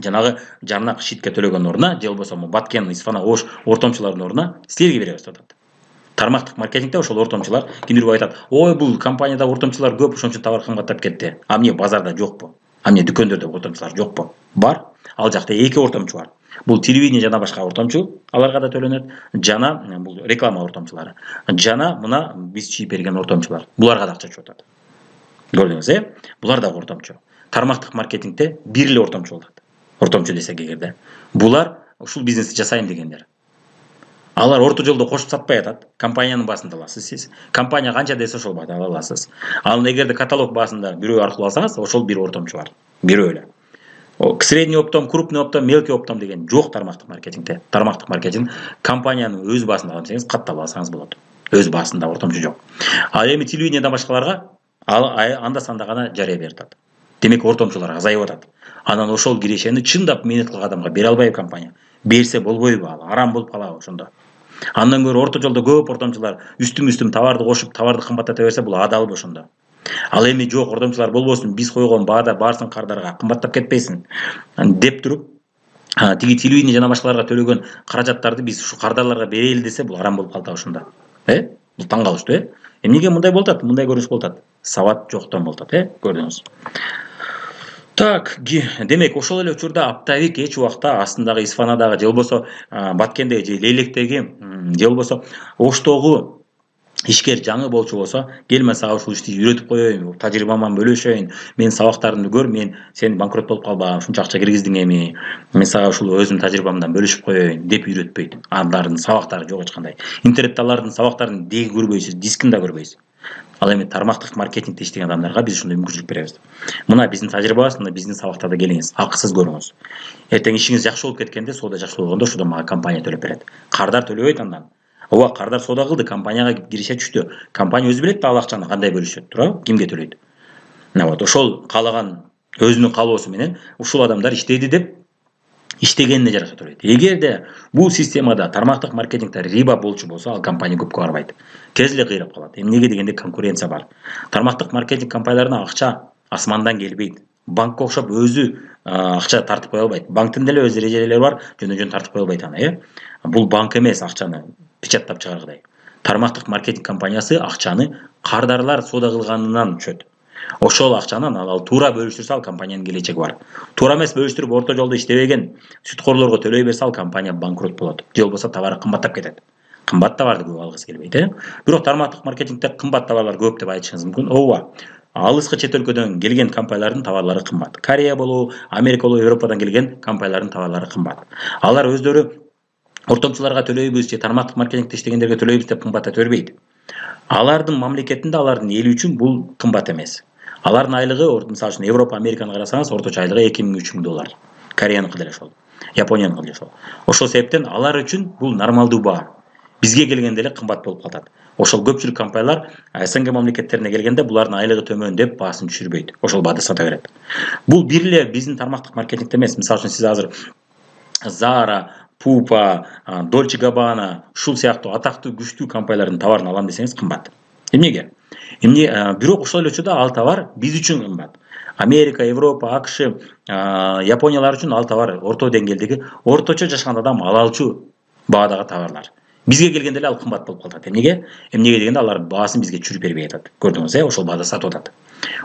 жанагы жарнак шитке төлөгөн ордуна, же болбосо Баткен, Исфана, Ош ортомчулардын ордуна силерге беребиз деп атат. Тармактык маркетингде ошол ортомчулар кимдир айтат, ой бул компанияда ортомчулар көп, ошон үчүн товар кымбаттап кетти. А эмне базарда жокпу? А эмне дүкөндөрдө ортомчулар жокпу? Бар. Ал жакта эки ортомчу бар. Бул телевидение жана башка ортомчу, аларга да төлөнөт. Жана бул реклама ортомчулары. Жана мына биз чийип берген ортомчулар. Буларга да акча түшүп атат. Көрдүңүз, Булар да ортомчу. Тармактык маркетингде бир эле ортомчу болот. Ортомчу десек эгерде. Булар ушул бизнести жасайм дегендер. Алар орто жолдо кошуп сатпай атат. Компаниянын баасында аласыз сиз. Компания канча десе ошол баада ала аласыз. Ал эгерде каталог баасында бирөө аркылуу алсаңыз, ошол бир ортомчу бар. Бирөө эле. Средний оптом, крупный оптом, мелкий оптом деген жок тармактык маркетингде. Тармактык маркетинг компаниянын өз баасында алам десеңиз, каттап алсаңыз болот. Өз баасында ортомчу жок. Ал эми телевидениеден башкаларга анда санда гана жарыя берип атат. Демек ортомчулар азайып атат. Анан ошол кирешени чындап мээнет кылган адамга бере албайбы компания? Берсе болбойбу ал? Арам болуп калабы ошондо? Андан көрө орто жолдо көп ортомчулар үстүм товарды кошуп, товарды кымбаттата берсе, бул адалбы ошондо? Ал эми жок, ортомчулар болбосун, биз койгон баада барсын кардарга, кымбаттап кетпесин деп туруп, тиги телевидение жана башкаларга төлөгөн каражаттарды биз ушу кардарларга берели десе, бул арам болуп калат ошондо. Бул таң калыштуу, Эмнеге мындай болуп атат? Мындай көрүнүш болуп атат. Сабат жоктон болуп атат, Көрдүңүз. Так, демек ошол эле учурда оптовик эч убакта астындагы Исфанадагы же болбосо Баткендеги же Лелектеги же болбосо Оштогу ишкер жаңы болчу болсо, кел мен сага ушул ишти үйрөтүп коеюн, тажрыйбаман бөлүшөйүн, менин сабактарымды көр, сен банкрот болуп калба, ушунча акча киргиздиң эми, мен сага ушул өзүмдүн тажрыйбамдан бөлүшүп коеюн деп үйрөтпөйт. Алардын сабактары жок эч кандай. Интернетте алардын сабактарын деги көрбөйсүз, дискин да көрбөйсүз. Ал эми тармактык маркетингде иштеген адамдарга биз ушундай мүмкүнчүлүк беребиз. Мына биздин тажрыйбабыз, мына биздин сабактарда келиңиз, акысыз көрүңүз. Эртең ишиңиз жакшы болуп кеткенде, соода жакшы болгондо ошодон мага компания төлөп берет. Кардар төлөбөйт андан. Ооба, кардар соода кылды, компанияга киреше түштү. Компания өзү билет да ал акчаны кандай бөлүшөт, туурабы? Кимге төлөйт? Ошол каалаган өзүнүн каалоосу менен ушул адамдар иштейди деп иштегенине жараша төлөйт. Эгерде бул системада тармактык маркетингде риба болчу болсо, ал компания көпкө барбайт. Тез эле кыйрап калат. Эмнеге дегенде конкуренция бар. Тармактык маркетинг компанияларына акча асмандан келбейт. Банкка окшоп өзү акча тартып кое албайт. Банктын деле өз эрежелери бар, жөн тартып кое албайт аны, Бул банк эмес акчаны печаттап чыгаргыдай. Тармактык маркетинг компаниясы акчаны кардарлар соода кылганынан түшөт. Ошол акчаны ал туура бөлүштүрсө, ал компаниянын келечеги бар. Туура эмес бөлүштүрүп орто жолдо иштебеген сүткорлорго төлөй берсе, ал компания банкрот болот. Же болбосо товары кымбаттап кетет. Кымбат товарды көп алгысы келбейт, Бирок тармактык маркетингде кымбат товарлар көп деп айтышыңыз мүмкүн. Ооба. Алыскы чет өлкөдөн келген компаниялардын товарлары кымбат. Корея болобу, Америка болобу, Европадан келген компаниялардын товарлары кымбат. Алар өздөрү ортомчуларга төлөйбүз же тармактык маркетингде иштегендерге төлөйбүз деп кымбаттата бербейт. Алардын мамлекетинде, алардын эли үчүн бул кымбат эмес. Алардын айлыгы, мисалы үчүн Европа, Американы карасаңыз, орточо айлыгы 2000-3000 доллар. Кореяныкы деле ошол. Японияныкы деле ошол. Ошол себептен алар үчүн бул нормалдуу баа. Бизге келгенде эле кымбат болуп калат. Ошол көпчүлүк компаниялар СНГ мамлекеттерине келгенде булардын айлыгы төмөн деп баасын түшүрбөйт. Ошол баада сата берет. Бул бир эле биздин тармактык маркетингде эмес. Мисалы үчүн сиз азыр Zara, Pupa, Dolce Gabbana, ушул сыяктуу атактуу күчтүү компаниялардын товарын алам десеңиз кымбат. Эмнеге? Бирок ошол эле учурда ал товар биз үчүн кымбат. Америка, Европа, АКШ, Япониялар үчүн ал товар орто деңгээлдеги орточо жашаган адам ала алчу баадагы товарлар. Бизге келгенде эле ал кымбат болуп калат. Эмнеге? Эмнеге дегенде алар баасын бизге чүрүп бербей атат. Көрдүңүз, ошол баада сатып атат.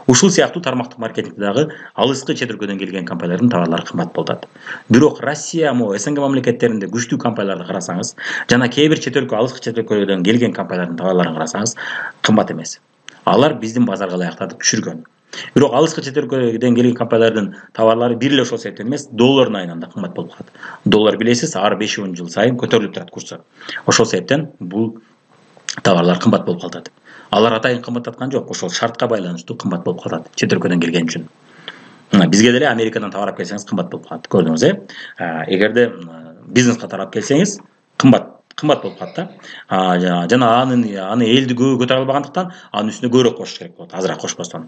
Ушул сыяктуу тармактык маркетингде дагы алыскы чет өлкөдөн келген компаниялардын товарлары кымбат болуп атат. Бирок Россия, СНГ мамлекеттеринде күчтүү компанияларды карасаңыз, жана кээ бир чет өлкө, алыскы чет өлкөдөн келген компаниялардын товарларын карасаңыз, кымбат эмес. Алар биздин базарга ылайыктатып түшүргөн. Бирок алыскы чет өлкөдөн келген компаниялардын товарлары бир эле ошол себептен эмес, доллардын айынан да кымбат болуп калат. Доллар билесиз, ар 5-10 жыл сайын көтөрүлүп турат курсу. Ошол себептен бул товарлар кымбат болуп калат. Алар атайын кымбаттаткан жок, ошол шартка байланыштуу кымбат болуп калат чет өлкөдөн келген үчүн. Бизге деле Америкадан товар алып келсеңиз кымбат болуп калат. Көрдүңүз, эгерде бизнеске тарап келсеңиз кымбат болуп калат да. Жана аны элди көбү көтөрө албагандыктан анын үстүнө көбүрөөк кошуш керек болот, азыраак кошпостон.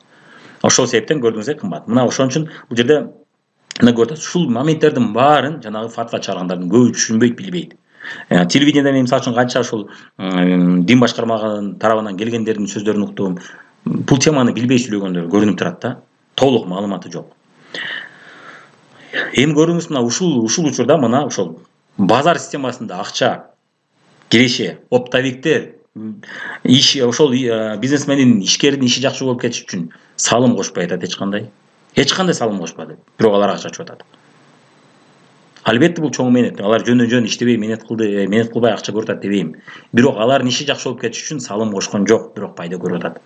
Ошол себептен көрдүңүз, кымбат. Мына ошон үчүн бул жерде мына көрүп атасыз, ушул моменттердин баарын жанагы фатва чыгаргандардын көбү түшүнбөйт, билбейт. Телевидениеде мен мисалы үчүн канча ушул дин башкармаларынын тарабынан келгендердин сөздөрүн уктум. Бул теманы билбей сүйлөгөндөр көрүнүп турат да. Толук маалыматы жок. Эми көрүңүз, мына ушул учурда мына ошол базар системасында акча, киреше, оптовиктер, ошол бизнесмендин, ишкердин иши жакшы болуп кетиш үчүн салым кошпой атат эч кандай. Эч кандай салым кошпады. Бирок алар акча чачып атат. Албетте бул чоң менет. Алар жөн иштебей менет кылбай акча көрүп атат дебейм. Бирок алардын иши жакшы болуп кетиш үчүн салым кошкон жок, бирок пайда көрүп атат.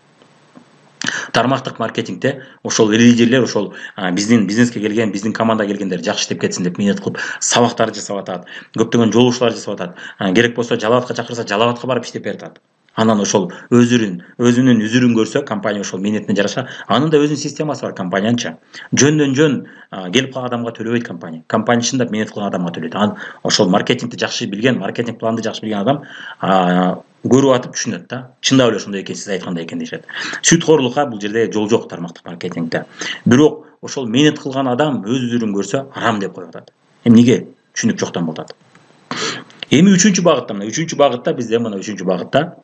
Тармактык маркетингде ошол лидерлер, ошол биздин бизнеске келген, биздин командага келгендер жакшы иштеп кетсин деп менет кылып сабактар жасап атат. Көптөгөн жолугушуулар жасап атат. Керек болсо Жалал абадка чакырса, Жалал абадка барып иштеп берип атат. Анан ошол өзүнүн үзүрүн көрсө, компания ошол менетине жараша, анын да өзүнүн системасы бар компаниянча. Жөндөн келип калган адамга төлөбөйт компания. Компания чындап менет кылган адамга төлөйт. Ошол маркетингди жакшы билген, маркетинг планды жакшы билген адам көрүп атып түшүнөт да. Чындап эле ошондой экен, сиз айткандай экен дешет. Сүткорлукка бул жерде жол жок тармактык маркетингде. Бирок ошол менет кылган адам өз үзүрүн көрсө, арам деп коюп атат. Эмнеге? Түшүнүк жоктон болуп атат. Эми үчүнчү багытта бизде мына үчүнчү багытта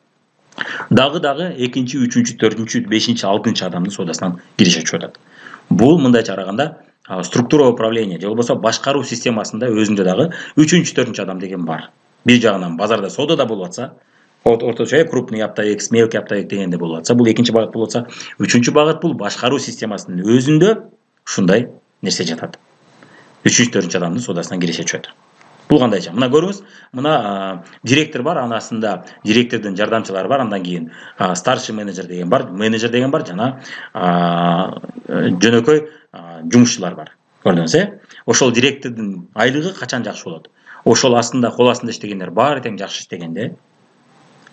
дагы экинчи, үчүнчү, төртүнчү, бешинчи, алтынчы адамдын соодасынан киреше түшүп атат. Бул мындайча караганда структура управления же болбосо башкаруу системасында өзүндө дагы үчүнчү, төртүнчү адам деген бар. Бир жагынан базарда соодада болуп атса, орточо крупный оптовик, мелкий оптовик дегенде болуп атса, бул экинчи багыт болуп атса, үчүнчү багыт бул башкаруу системасынын өзүндө ушундай нерсе жатат. Үчүнчү, төртүнчү адамдын соодасынан киреше түшөт. Бул кандайча? Мына көрүңүз, мына директор бар, анасында директордун жардамчылары бар, андан кийин старший менеджер деген бар, жана жөнөкөй жумушчулар бар. Көрдүңүз, ошол директордун айлыгы качан жакшы болот? Ошол кол астында иштегендер баары тең жакшы иштегенде,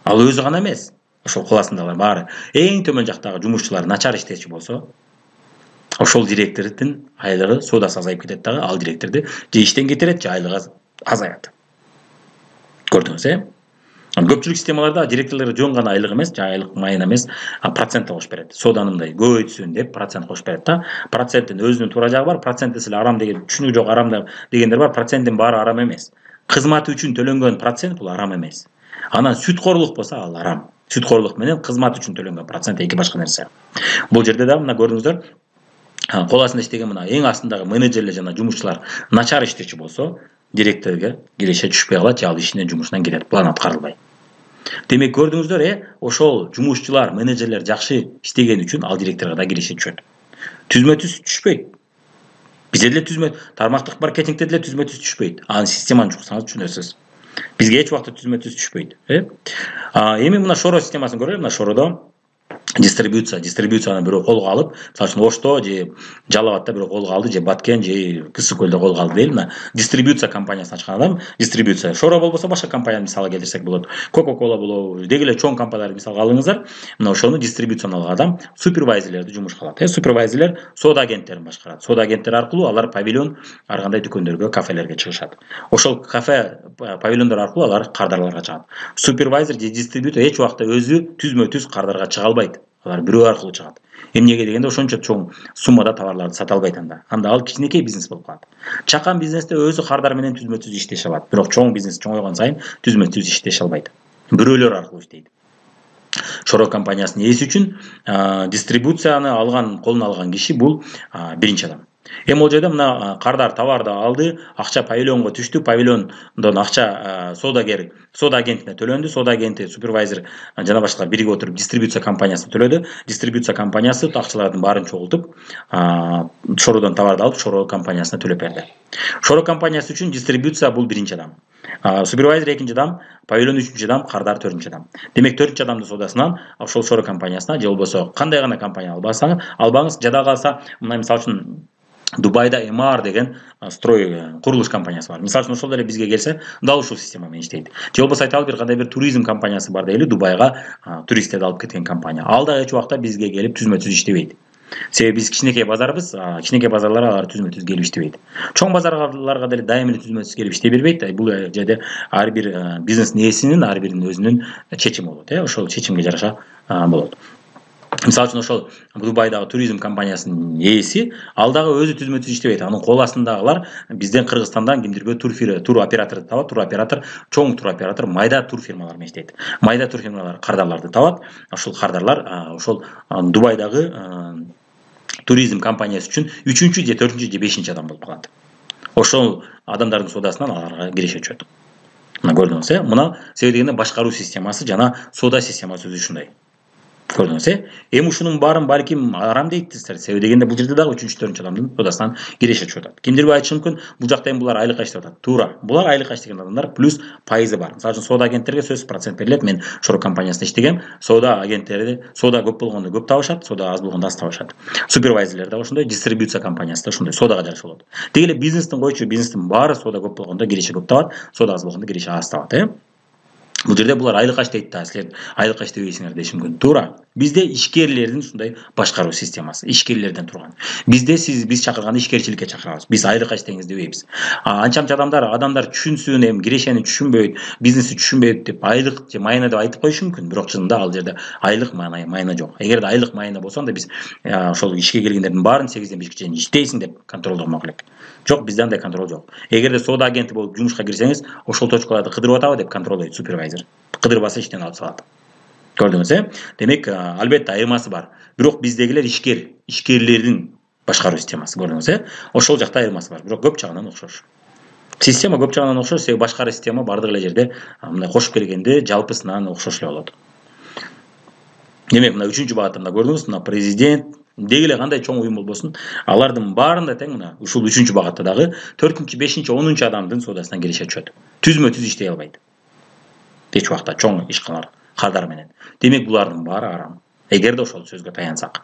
ал өзү гана эмес, ошол кол астындагылар баары эң төмөн жактагы жумушчулар начар иштечү болсо, ошол директордун айлыгы соодасы азайып кетет дагы, ал директорду же иштен кетирет, же айлыгы азаят. Көрдүңүз, көпчүлүк системаларда директорлорго жөн гана айлык эмес, же айлык майына эмес, процент кошуп берет. Сооданымдай көбөйтсүн деп процент кошуп берет да. Проценттин өзүнүн туура жагы бар, процент десе арам деген түшүнүгү жок, арам дегендер бар. Проценттин баары арам эмес. Кызматы үчүн төлөнгөн процент бул арам эмес. Анан сүткорлук болсо ал арам. Сүткорлук менен кызмат үчүн төлөнгөн процент эки башка нерсе. Бул жерде да мына көрдүңүздөр, кол астында иштеген мына эң астындагы менеджерлер жана жумушчулар начар иштечү болсо, директорго киреше түшпөй калат, же ал ишинен жумушунан кетет, план аткарылбай. Демек көрдүңүздөр, ошол жумушчулар, менеджерлер жакшы иштеген үчүн ал директорго да киреше түшөт. Түзмө-түз түшпөйт. Бизде деле тармактык маркетингде деле түзмө-түз түшпөйт. Анын системаны жуксаңыз түшүнөсүз. Бизге эч убакта түзмө-түз түшпөйт. Эми мына шоро системасын көрөлү. Мына шоrodо дистрибуцияны бирөө колго алып, мисалы үчүн Ошто же Жалал абадта бирөө колго алды, же Баткен же Кысык көлдө колго алды дейли. Мына дистрибуция компаниясын ачкан адам, дистрибуция. Шоро болбосо башка компанияны мисалга келтирсек болот. Coca-Cola болобу, деги эле чоң компанияларды мисалга алыңыздар. Мына ошону дистрибуцияны алган адам супервайзерлерди жумушка алат. Супервайзерлер соода агенттерин башкарат. Соода агенттери аркылуу алар павильон ар кандай дүкөндөргө, кафелерге чыгышат. Ошол кафе, павильондор аркылуу алар кардарларга чыгат. Супервайзер же дистрибьютор эч убакта өзү түзмө-түз кардарга чыга албайт. Алар бирөө аркылуу чыгат. Эмнеге дегенде ошончо чоң суммада товарларды сата албайт анда. Анда ал кичинекей бизнес болуп калат. Чакан бизнесте өзү кардар менен түзмө-түз иштеше алат. Бирок чоң бизнес чоңойгон сайын түзмө-түз иштеше албайт. Бирөөлөр аркылуу иштейт. Шоро компаниясынын ээси үчүн дистрибуцияны колуна алган киши бул биринчи адам. Эми ал жерде мына кардар товарды алды, акча павильонго түштү, павильондон акча соода агентине төлөндү, соода агенти, супервайзер жана башка биригип отуруп дистрибуция компаниясына төлөдү. Дистрибуция компаниясы акчалардын баарын чогултуп, Шородон товарды алып, Шоро компаниясына төлөп берди. Шоро компаниясы үчүн дистрибуция бул биринчи адам. Супервайзер экинчи адам, павильон үчүнчү адам, кардар төртүнчү адам. Демек төртүнчү адамдын соодасынан ошол Шоро компаниясына же болбосо кандай гана компания албаңыз, жада калса, мына мисалы үчүн Дубайда MR деген курулуш компаниясы бар. Мисалы үчүн ошол эле бизге келсе, дал ушул система менен иштейт. Же болбосо айталы бир кандай бир туризм компаниясы бар дейли, Дубайга туристтерди алып кеткен компания. Ал да эч убакта бизге келип түзмө-түз иштебейт. Себеби биз кичинекей базарбыз, кичинекей базарлар алар түзмө-түз келип иштебейт. Чоң базарларга деле дайыма эле түзмө-түз келип иштей бербейт. Бул жерде ар бир бизнестин ээсинин, ар биринин өзүнүн чечими болот. Ошол чечимге жараша болот. Мисалы үчүн ошол Дубайдагы туризм компаниясынын ээси ал дагы өзү түзмө-түз иштебейт. Анын кол астындагылар бизден Кыргызстандан кимдирбей тур операторду табат. Тур оператор, чоң тур оператор майда тур фирмалар менен иштейт. Майда тур фирмалар кардарларды табат. Ошол кардарлар ошол Дубайдагы туризм компаниясы үчүн 3-чү же 4-чү же 5-чи адам болуп калат. Ошол адамдардын соодасынан аларга киреше өчөт. Мына көрдүңүз, мына себеби дегенде башкаруу системасы жана соода системасы өзү ушундай. Көрдүңүз, эми ушунун баарын балким арам дейсиздер. Себеби дегенде бул жерде дагы 3-4-чү адамдын соодасынан киреше өчүп атат. Кимдирбей айтышы мүмкүн, бул жакта эми булар айлыкка иштеп атат. Туура. Булар айлыкка иштеген адамдар плюс пайызы бар. Мисалы үчүн соода агенттерге сөзсүз процент берилет. Мен Шоро компаниясында иштегем. Соода агенттери соода көп болгондо көп табышат, соода аз болгондо аз табышат. Супервайзерлер да ошондой, дистрибуция компаниясы да ошондой, соодага жараша болот. Деги эле бизнестин койчу, бизнестин баары соода көп болгондо киреше көп табат, соода аз болгондо киреше аз табат, Бул жерде булар айлыкка иштейт да, силер айлыкка иштебейсиңер деши мүмкүн. Туура. Бизде ишкерлердин ушундай башкаруу системасы, ишкерлерден турган. Бизде биз чакырганда ишкерчиликке чакырабыз. Биз айлыкка иштеңиз дебейбиз. Анча-мынча адамдар түшүнсүн, эми кирешени түшүнбөйт, бизнести түшүнбөйт деп айлык же майна деп айтып коюшу мүмкүн. Бирок чынында ал жерде айлык майна жок. Эгерде айлык майна болсо анда биз ошол ишке келгендердин баарын 8ден 5ке чейин иштейсиң деп контролдомок элек. Жок, бизде андай контрол жок. Эгерде соода агенти болуп жумушка кирсеңиз, ошол точкаларды кыдырып атабы деп контролдойт супервайзер. Кыдырбаса иштен алып салат. Көрдүңүз, Демек, албетте айырмасы бар. Бирок биздегилер ишкерлердин башкаруу системасы, көрдүңүз, Ошол жакта айырмасы бар. Бирок көп жагынан окшош. Система көп жагынан окшош, себеби башкаруу система бардык эле жерде мындай кошуп келгенде жалпысынан окшош эле болот. Демек, мына 3-чү багытта көрдүңүз, мына президент деги эле кандай чоң уюм болбосун, алардын баарында тең мына ушул 3-чү багытта дагы 4-чү, 5-чи, 10-чу адамдын соодасынан киреше өчөт. Түзмө-түз иштей албайт. Эч убакта чоң ишкалар кардар менен. Демек булардын баары арам. Эгерде ошол сөзгө таянсак.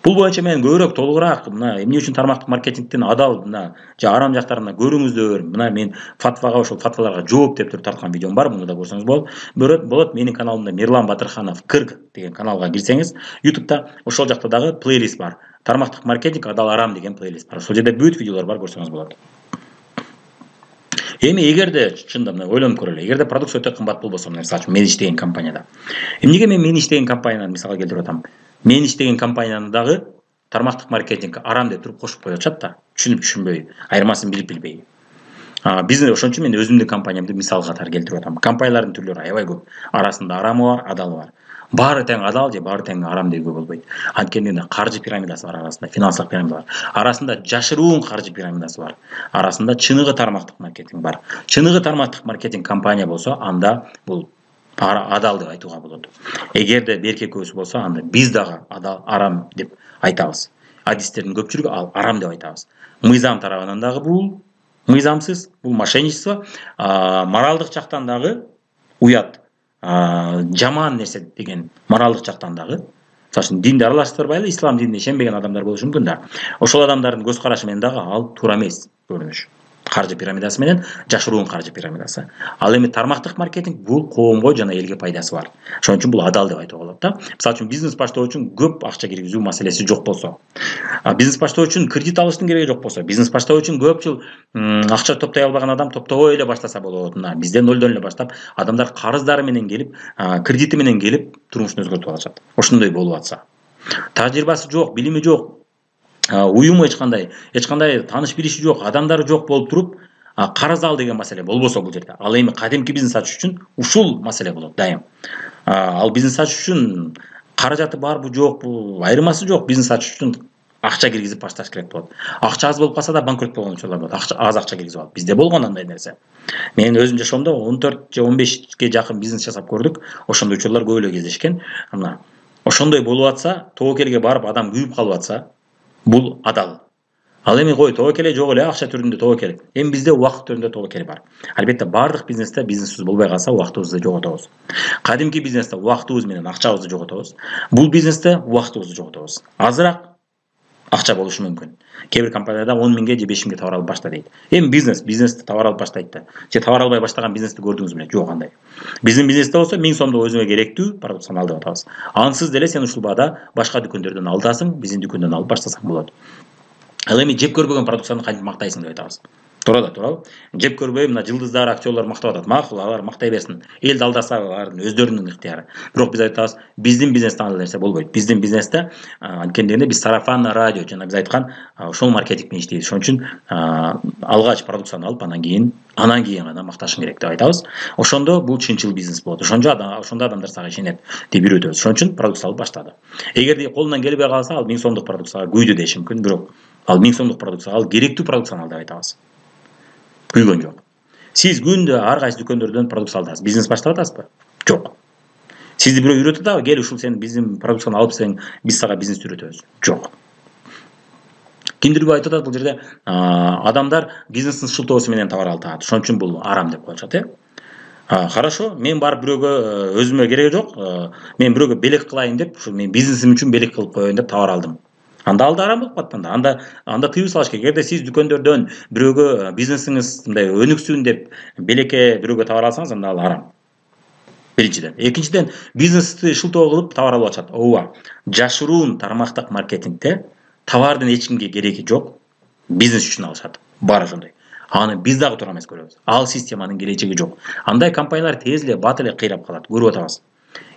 Бул боюнча мен көбүрөөк толугураак мына эмне үчүн тармактык маркетингдин адал мына же арам жактарын көрүңүздөр. Мына мен фатваларга жооп деп туруп тарткан видеом бар, муну да көрсөңүз болот. Менин каналымда Мирлан Батырханов Кырг деген каналга кирсеңиз, YouTube'да ошол жакта дагы плейлист бар. Тармактык маркетинг адал арам деген плейлист бар. Ошол жерде бүт видеолор бар, көрсөңүз болот. Эми эгерде чында мына ойлонуп көрөлү. Эгерде продукция өтө кымбат болбосо, мисалы үчүн мен иштеген компанияда. Эмнеге мен иштеген компанияны мисалга келтирип атам? Мен иштеген компанияны дагы тармактык маркетинг арам деп туруп кошуп коюп атышат да. Түшүнүп-түшүнбөй, айырмасын билип-билбей. Бизнес ошон үчүн мен өзүмдүн компаниямды мисал катары келтирип атам. Компаниялардын түрлөрү аябай көп. Арасында арамы бар, адалы бар. Баары тең адал же баары тең арам деуге болбойт. Анткени каржы пирамидасы бар арасында, финансылык пирамида бар. Арасында жашыруун каржы пирамидасы бар. Арасында чыныгы тармактык маркетинг бар. Чыныгы тармактык маркетинг компания болсо, анда бул адал деп айтууга болот. Эгерде берке көбүсү болсо, анда биз дагы адал арам деп айтабыз. Адистердин көпчүлүгү ал арам деп айтабыз. Мыйзам тарабынан дагы бул мыйзамсыз, бул мошенничество, моралдык жактан дагы уят, жаман нерсе деген моралдык жактан дагы. Мисалы үчүн динди аралаштырбайлы, ислам динине ишенбеген адамдар болушу мүмкүн да. Ошол адамдардын көз карашы менен дагы ал туура эмес көрүнүш. каржы пирамидасы менен жашыруун каржы пирамидасы. Ал эми тармактык маркетинг бул коомго жана элге пайдасы бар. Ошон үчүн бул адал деп айтууга болот да. Мисалы үчүн бизнес баштоо үчүн көп акча киргизүү маселеси жок болсо, бизнес баштоо үчүн кредит алыштын кереги жок болсо, бизнес баштоо үчүн көп жыл акча топтой албаган адам топтобой эле баштаса болот. Бизде нолдон эле баштап адамдар карыздары менен келип, кредити менен келип турмушун өзгөртүп алышат. Ошондой болуп атса. Тажрыйбасы жок, билими жок, уюму эч кандай тааныш билиши жок, адамдары жок болуп туруп, карыз ал деген маселе болбосо бул жерде. Ал эми кадимки бизнес ачыш үчүн ушул маселе болот дайым. Ал бизнес ачыш үчүн каражаты барбы жокпу, айырмасы жок. Бизнес ачыш үчүн акча киргизип башташ керек болот. Акча аз болуп калса да банкрот болгон учурлар болот. Аз акча киргизип алып. Бизде болгон андай нерсе. Мен өзүм жашоомдо 14 же 15ке жакын бизнес жасап көрдүк. Ошондой учурлар көп эле кездешкен. Мына ошондой болуп атса, тобокелге барып адам күйүп калып атса, бул адал. Ал эми кой, тобокел жок эле, акча түрүндө тобокел. Эми бизде убакыт түрүндө тобокел бар. Албетте бардык бизнесте бизнесибиз болбой калса убактыбызды жоготобуз. Кадимки бизнесте убактыбыз менен акчабызды жоготобуз. Бул бизнесте убактыбызды жоготобуз. Азыраак акча болушу мүмкүн. Кээ бир компанияларда 10 миңге же 5 миңге товар алып башта дейт. Эми бизнесте товар алып баштайт да. Же товар албай баштаган бизнести көрдүңүз беле? Жок андай. Биздин бизнесте болсо 1000 сомдук өзүңө керектүү продукцияны алдып атабыз. Ансыз деле сен ушул баада башка дүкөндөрдөн алдасың, биздин дүкөндөн алып баштасаң болот. Ал эми жеп көрбөгөн продукцияны кантип мактайсың деп айтабыз. Туурабы? Жеп көрбөй мына жылдыздар, актерлор мактап атат. Макул, алар мактай берсин. Элди алдаса алардын өздөрүнүн ыктыяры. Бирок биз айтабыз, биздин бизнесте андай нерсе болбойт. Биздин бизнесте анткени дегенде биз сарафанный радио жана биз айткан ошол маркетинг менен иштейбиз. Ошон үчүн алгач продукцияны алып, анан кийин гана макташың керек деп айтабыз. Ошондо бул чынчыл бизнес болот. Ошондо адамдар сага ишенет деп үйрөтөбүз. Ошон үчүн продукция алып баштады. Эгерде колунан келбей калса, ал 1000 сомдук продукцияга күйдү деши мүмкүн, бирок ал 1000 сомдук продукцияга ал керектүү продукцияны ал деп айтабыз. Күйгөн жок. Сиз күндө ар кайсы дүкөндөрдөн продукция алдыңыз. Бизнес баштап атасызбы? Жок. Сизди бирөө үйрөтөт да, кел ушул сен биздин продукцияны алып сен биз сага бизнес үйрөтөбүз. Жок. Кимдир айтып атат бул жерде адамдар бизнестин шылтоосу менен товар алат. Ошон үчүн бул арам деп коюшат, Хорошо, мен барып бирөөгө өзүмө кереги жок. Мен бирөөгө белек кылайын деп, ушу мен бизнесим үчүн белек кылып коеюн деп товар алдым. Анда арам болуп калат. Анда тыюу салыш керек. Эгерде сиз дүкөндөрдөн бирөөгө бизнесиңиз мындай өнүксүн деп белекке бирөөгө товар алсаңыз, анда ал арам. Биринчиден. Экинчиден, бизнести шылтоо кылып товар алып атышат. Ооба. Жашыруун тармактык маркетингде товардын эч кимге кереги жок. Бизнес үчүн алышат. Бар ошондой. Аны биз дагы туура эмес көрөбүз. Ал системанын келечеги жок. Андай компаниялар тез эле бат эле кыйрап калат. Көрүп атабыз.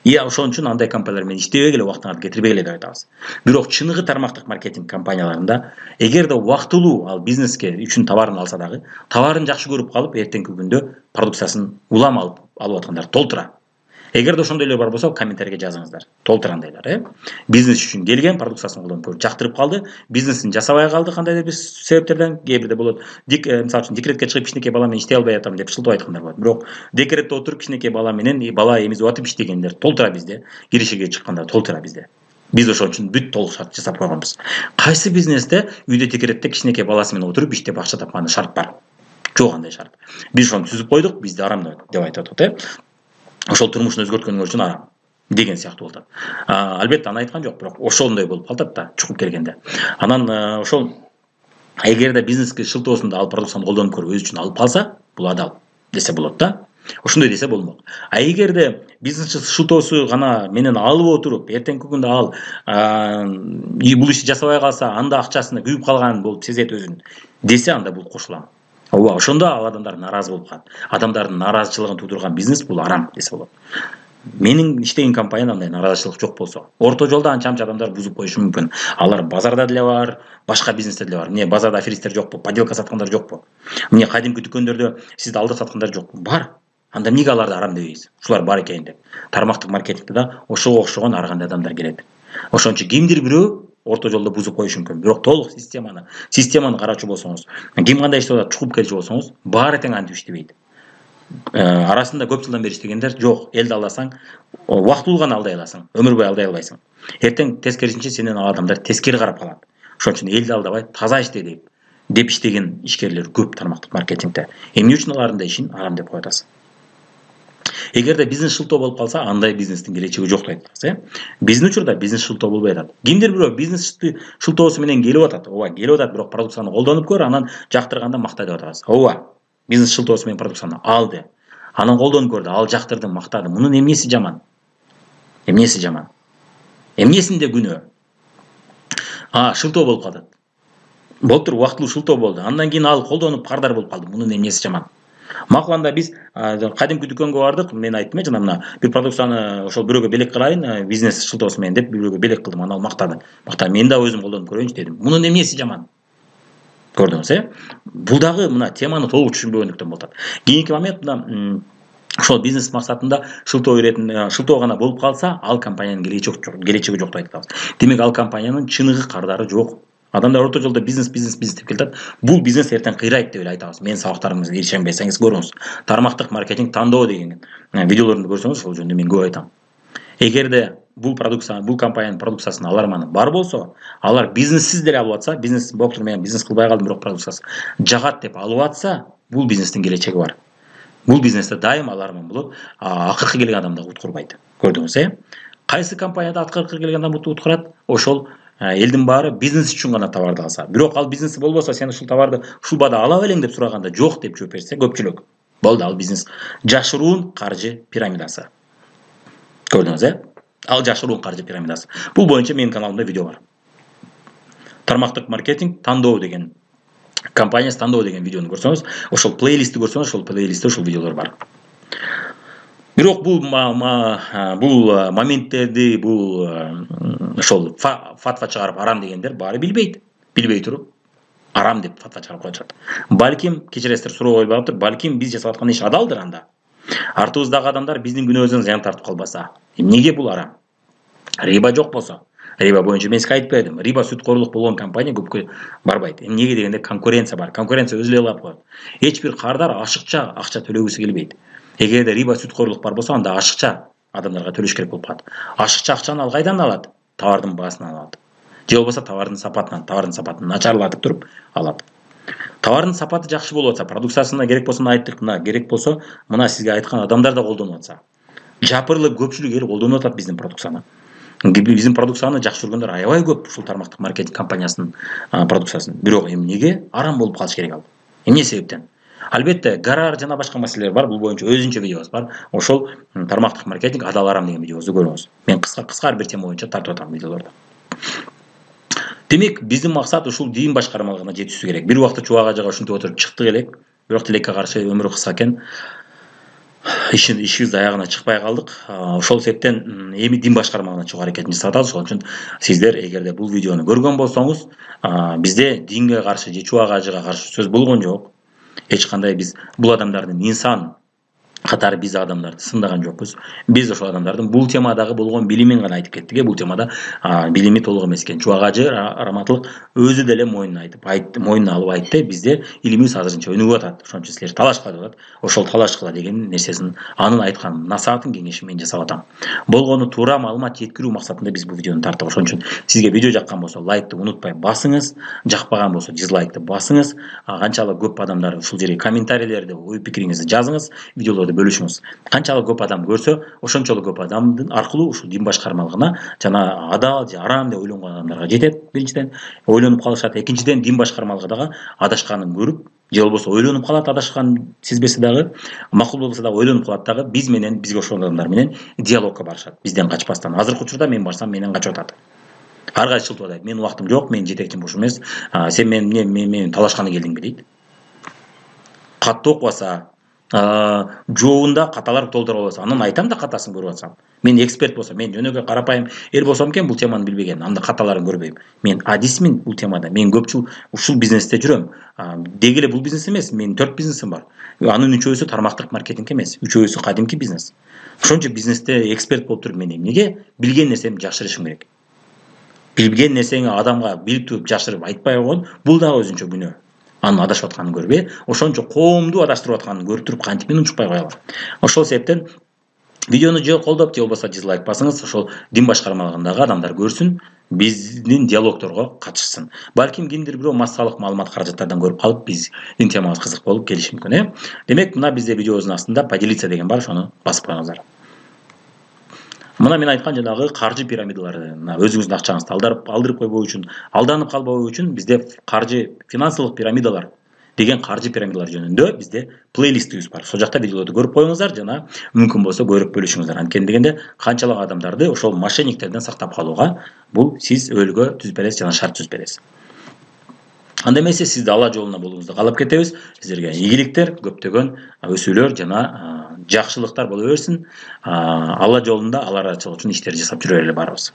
Ошон үчүн андай компаниялар менен иштебегиле, убактыңарды кетирбегиле деп айтабыз. Бирок чыныгы тармактык маркетинг компанияларында эгерде убактылуу ал бизнеске үчүн товарын алса дагы, товарын жакшы көрүп калып, эртеңки күндө продукциясын улам алып аткандар толтура. Эгерде ошондой эле бар болсо, комментарийге жазыңыздар. Толтурандайлар, Бизнес үчүн келген, продукциясын колдонуп көрүп жактырып калды, бизнесин жасабай калды кандайдыр бир себептерден, кээ бирде болот. Мисалы үчүн декретке чыгып кичинекей бала менен иштей албай атам деп шылтоо айткандар болот. Бирок декретте отуруп кичинекей бала менен бала эмизип атып иштегендер толтура бизде. Киришеге чыккандар толтура бизде. Биз ошон үчүн бүт толук шарт жасап койгонбуз. Кайсы бизнесте үйдө декретте кичинекей баласы менен отуруп иштеп акча тапкан шарт бар? Жок андай шарт. Биз ошону түзүп койдук, бизде арам деп айтып атат, Ошол турмушун өзгөрткөнүңөр үчүн арам деген сыяктуу болот. Албетте аны айткан жок, бирок ошондой болуп калат да, чукуп келгенде. Анан ошол эгерде бизнеске шылтоосунда ал продукцияны колдонуп көрүп өз үчүн алып калса, бул адал десе болот да. Ошондой десе болмок. Эгерде бизнес шылтоосу гана менен алып отуруп, эртеңки күндө ал бул ишти жасабай калса, анда акчасына күйүп калганын болуп сезет өзүн десе, анда бул кошулам. Ооба, ошондо ал адамдар нааразы болуп калат. Адамдардын нааразычылыгын туудурган бизнес бул арам десе болот. Менин иштеген компанияда андай нааразычылык жок болсо, орто жолдо анча-мынча адамдар бузуп коюшу мүмкүн. Алар базарда деле бар, башка бизнесте деле бар. Эмне базарда аферисттер жокпу, подделка саткандар жокпу? Эмне кадимки дүкөндөрдө сизди алдап саткандар жокпу? Бар. Анда эмнеге аларды арам дебейсиз? Ушулар бар экен деп. Тармактык маркетингде да ошого окшогон ар кандай адамдар келет. Ошон үчүн кимдир бирөө орто жолдо бузуп коюшу мүмкүн. Бирок толук системаны караучу болсоңуз, ким кандай иштеп атат чукуп келчү болсоңуз, баары тең антип иштебейт. Арасында көп жылдан бери иштегендер жок, элди алдасаң, убактылуу гана алдай аласың, өмүр бою алдай албайсың. Эртең тескерисинче сенен ал адамдар тескери карап калат. Ошон үчүн элди алдабай таза иште деп иштеген ишкерлер көп тармактык маркетингде. Эмне үчүн алардын да ишин арам деп коюп атасыз? Эгерде бизнес шылтоо болуп калса, андай бизнестин келечеги жок дейт. Биздин учурда бизнес шылтоо болбой атат. Кимдир бирөө бизнес шылтоосу менен келип атат. Ооба, келип атат, бирок продукцияны колдонуп көр, анан жактырганда мактай деп атабыз. Ооба. Бизнес шылтоосу менен продукцияны алды. Анан колдонуп көрдү, ал жактырды, мактады. Мунун эмнеси жаман? Эмнеси жаман? Эмнесинде күнөө? Шылтоо болуп калат. Болуптур, убактылуу шылтоо болду. Андан кийин ал колдонуп кардар болуп калды. Мунун эмнеси жаман? Макуланда биз кадимки дүкөнгө бардык, мен айттым жана мына бир продукцияны ошол бирөөгө белек кылайын, бизнес шылтоосу менен деп бирөөгө белек кылдым, анан ал мактады. Мен да өзүм колдонуп көрөйүнчү дедим. Мунун эмнеси жаман? Көрдүңүз, Бул дагы мына теманы толук түшүнбөгөндүктөн болуп атат. Кийинки момент мына ошол бизнес максатында шылтоо гана болуп калса, ал компаниянын келечеги жок деп айтабыз. Демек ал компаниянын чыныгы кардары жок. Адамдар орто жолдо бизнес деп келатат. Бул бизнес эртең кыйрайт деп эле айтабыз. Менин сабактарымга ишенбесеңиз көрүңүз. Тармактык маркетинг тандоо деген видеолорунду көрсөңүз, ошол жөнүндө мен көп айтам. Эгерде бул компаниянын продукциясынын аларманы бар болсо, алар бизнессиз деле алып атса, бизнес болуптур, мен бизнес кылбай калдым, бирок продукциясы жагат деп алып атса, бул бизнестин келечеги бар. Бул бизнесте дайым аларман болот. Акыркы келген адам да уткурбайт. Көрдүңүз, Кайсы компанияда акыркы келген адам уткурат? Ошол элдин баары бизнес үчүн гана товарды алса. Бирок ал бизнеси болбосо, сен ушул товарды ушул баада ала белең деп сураганда жок деп жооп берсе, көпчүлүк. Болду, ал бизнес жашыруун каржы пирамидасы. Көрдүңүз, Ал жашыруун каржы пирамидасы. Бул боюнча менин каналымда видео бар. Тармактык маркетинг тандоо деген компаниясы тандоо деген видеону көрсөңүз, ошол плейлистти көрсөңүз, ошол плейлистте ошол видеолор бар. Бирок бул моменттерди, бул ошол фатва чыгарып арам дегендер баары билбейт. Билбей туруп арам деп фатва чыгарып коюшат. Балким, кечиресиздер, суроо койбаптыр, балким биз жасап аткан иш адалдыр анда. Артыбыздагы адамдар биздин күнөөбүздөн зыян тартып калбаса. Эмнеге бул арам? Риба жок болсо. Риба боюнча мен сизге айтып бердим. Риба сүткөрлүк болгон компания көпкө барбайт. Эмнеге дегенде конкуренция бар. Конкуренция өзү эле ылап коет. Эч бир кардар ашыкча акча төлөгүсү келбейт. Эгерде риба сүткөрлүк бар болсо, анда ашыкча адамдарга төлөш керек болуп калат. Ашыкча акчаны ал кайдан алат? Товардын баасынан алат. Же болбосо товардын сапатын начарлатып туруп алат. Товардын сапаты жакшы болуп атса, продукциясына керек болсо айттык, мына керек болсо, мына сизге айткан адамдар да колдонуп атса. Жапырлы көпчүлүк эл колдонуп атат биздин продукцияны. Биздин продукцияны жакшы көргөндөр аябай көп, ушул тармактык маркетинг компаниясынын продукциясын. Бирок эмнеге арам болуп калыш керек ал? Эмне себептен? Албетте, гараж жана башка маселелер бар. Бул боюнча өзүнчө видеобуз бар. Ошол тармактык маркетинг адал арам деген видеобузду көрүңүз. Мен кыска бир тема боюнча тартып атам видеолорду. Демек, биздин максат ушул дин башкармалыгына жетүүсү керек. Бир убакта чубак ажыга ушинтип отуруп чыктык элек. Бирок тилекке каршы өмүрү кыска экен. Ишибиз аягына чыкпай калдык. Ошол себептен эми дин башкармалыгына чыгуу аракетин жасап атабыз. Ошон үчүн сиздер эгерде бул видеону көргөн болсоңуз, бизде динге каршы же чубак ажыга каршы сөз болгон жок. Эч кандай биз бул адамдардын инсан катары биз адамдарды сындаган жокпуз. Биз ошол адамдардын бул темадагы болгон билимин гана айтып кеттик. Бул темада билими толук эмес экен. Чубак ажы, раматылык өзү деле мойнуна алып айтты. Бизде илимибиз азырынча өнүгүп атат. Ошон үчүн силер талашкыла деп атат. Ошол талашкыла деген нерсесин, анын айткан насаатын, кеңешин мен жасап атам. Болгону туура маалымат жеткирүү максатында биз бул видеону тарттык. Ошон үчүн сизге видео жаккан болсо лайкты унутпай басыңыз, жакпаган болсо дизлайкты басыңыз. Канчалык көп адамдар ушул жерге комментарийлерди, ой пикириңизди жазыңыз, видеолорду бөлүшүңүз. Канчалык көп адам көрсө, ошончолук көп адамдын аркылуу ушул дин башкармалыгына жана адал же арам деп ойлонгон адамдарга жетет. Биринчиден ойлонуп калышат, экинчиден дин башкармалыгы дагы адашканын көрүп, же болбосо ойлонуп калат, адашкан сезбесе дагы, макул болбосо дагы ойлонуп калат дагы, бизге ошол адамдар менен диалогко барышат. Бизден качпастан. Азыркы учурда мен барсам менен качып атат. Ар кайсы чылтып атат. Менин убактым жок, менин жетекчим буш эмес. Сен мен талашканы келдиңби дейт. Катты окубаса, жообунда каталар толтура албаса, анан айтам да катасын көрүп атсам. Мен эксперт болсом, мен жөнөкөй карапайым эл болсом экен, бул теманы билбеген, анда каталарын көрбөйм. Мен адисмин бул темада. Мен көп жыл ушул бизнесте жүрөм. Деги эле бул бизнес эмес, менин 4 бизнесим бар. Анын 3-өсү тармактык маркетинг эмес, 3-өсү кадимки бизнес. Ошон үчүн бизнесте эксперт болуп туруп мен эмнеге билген нерсемди жашырышым керек? Билген нерсени адамга билип туруп жашырып айтпай койгон, бул дагы өзүнчө күнөө. Анын адашып атканын көрбөй, ошончо коомду адаштырып атканын көрүп туруп кантип мен унчукпай коя алам. Ошол себептен видеону же колдоп, же болбосо дизлайк басыңыз, ошол дин башкармалыгындагы адамдар көрсүн, биздин диалогторго катышсын. Балким кимдир бирөө массалык маалымат каражаттардан көрүп калып, биздин темабыз кызык болуп келиши мүмкүн. Демек, мына бизде видеобуздун астында поделиться деген бар, ошону басып коюңуздар. Мына мен айткан жанагы каржы пирамидалары, мына өзүңүздүн акчаңызды алдырып койбоо үчүн, алданып калбоо үчүн бизде каржы финансылык пирамидалар деген каржы пирамидалар жөнүндө бизде плейлистибиз бар. Сол жакта видеолорду көрүп коюңуздар жана мүмкүн болсо көрүп бөлүшүңүздөр. Анткени дегенде канчалык адамдарды ошол мошенниктерден сактап калууга бул сиз өлгө түзүп бересиз жана шарт түзүп бересиз. Анда эмесе сизди Алла жолуна болуңузду каалап кетебиз. Сиздерге ийгиликтер, көптөгөн өсүүлөр жана жакшылыктар боло берсин. Алла жолунда алар арачылык үчүн иштерди жасап жүрө берели барыбыз.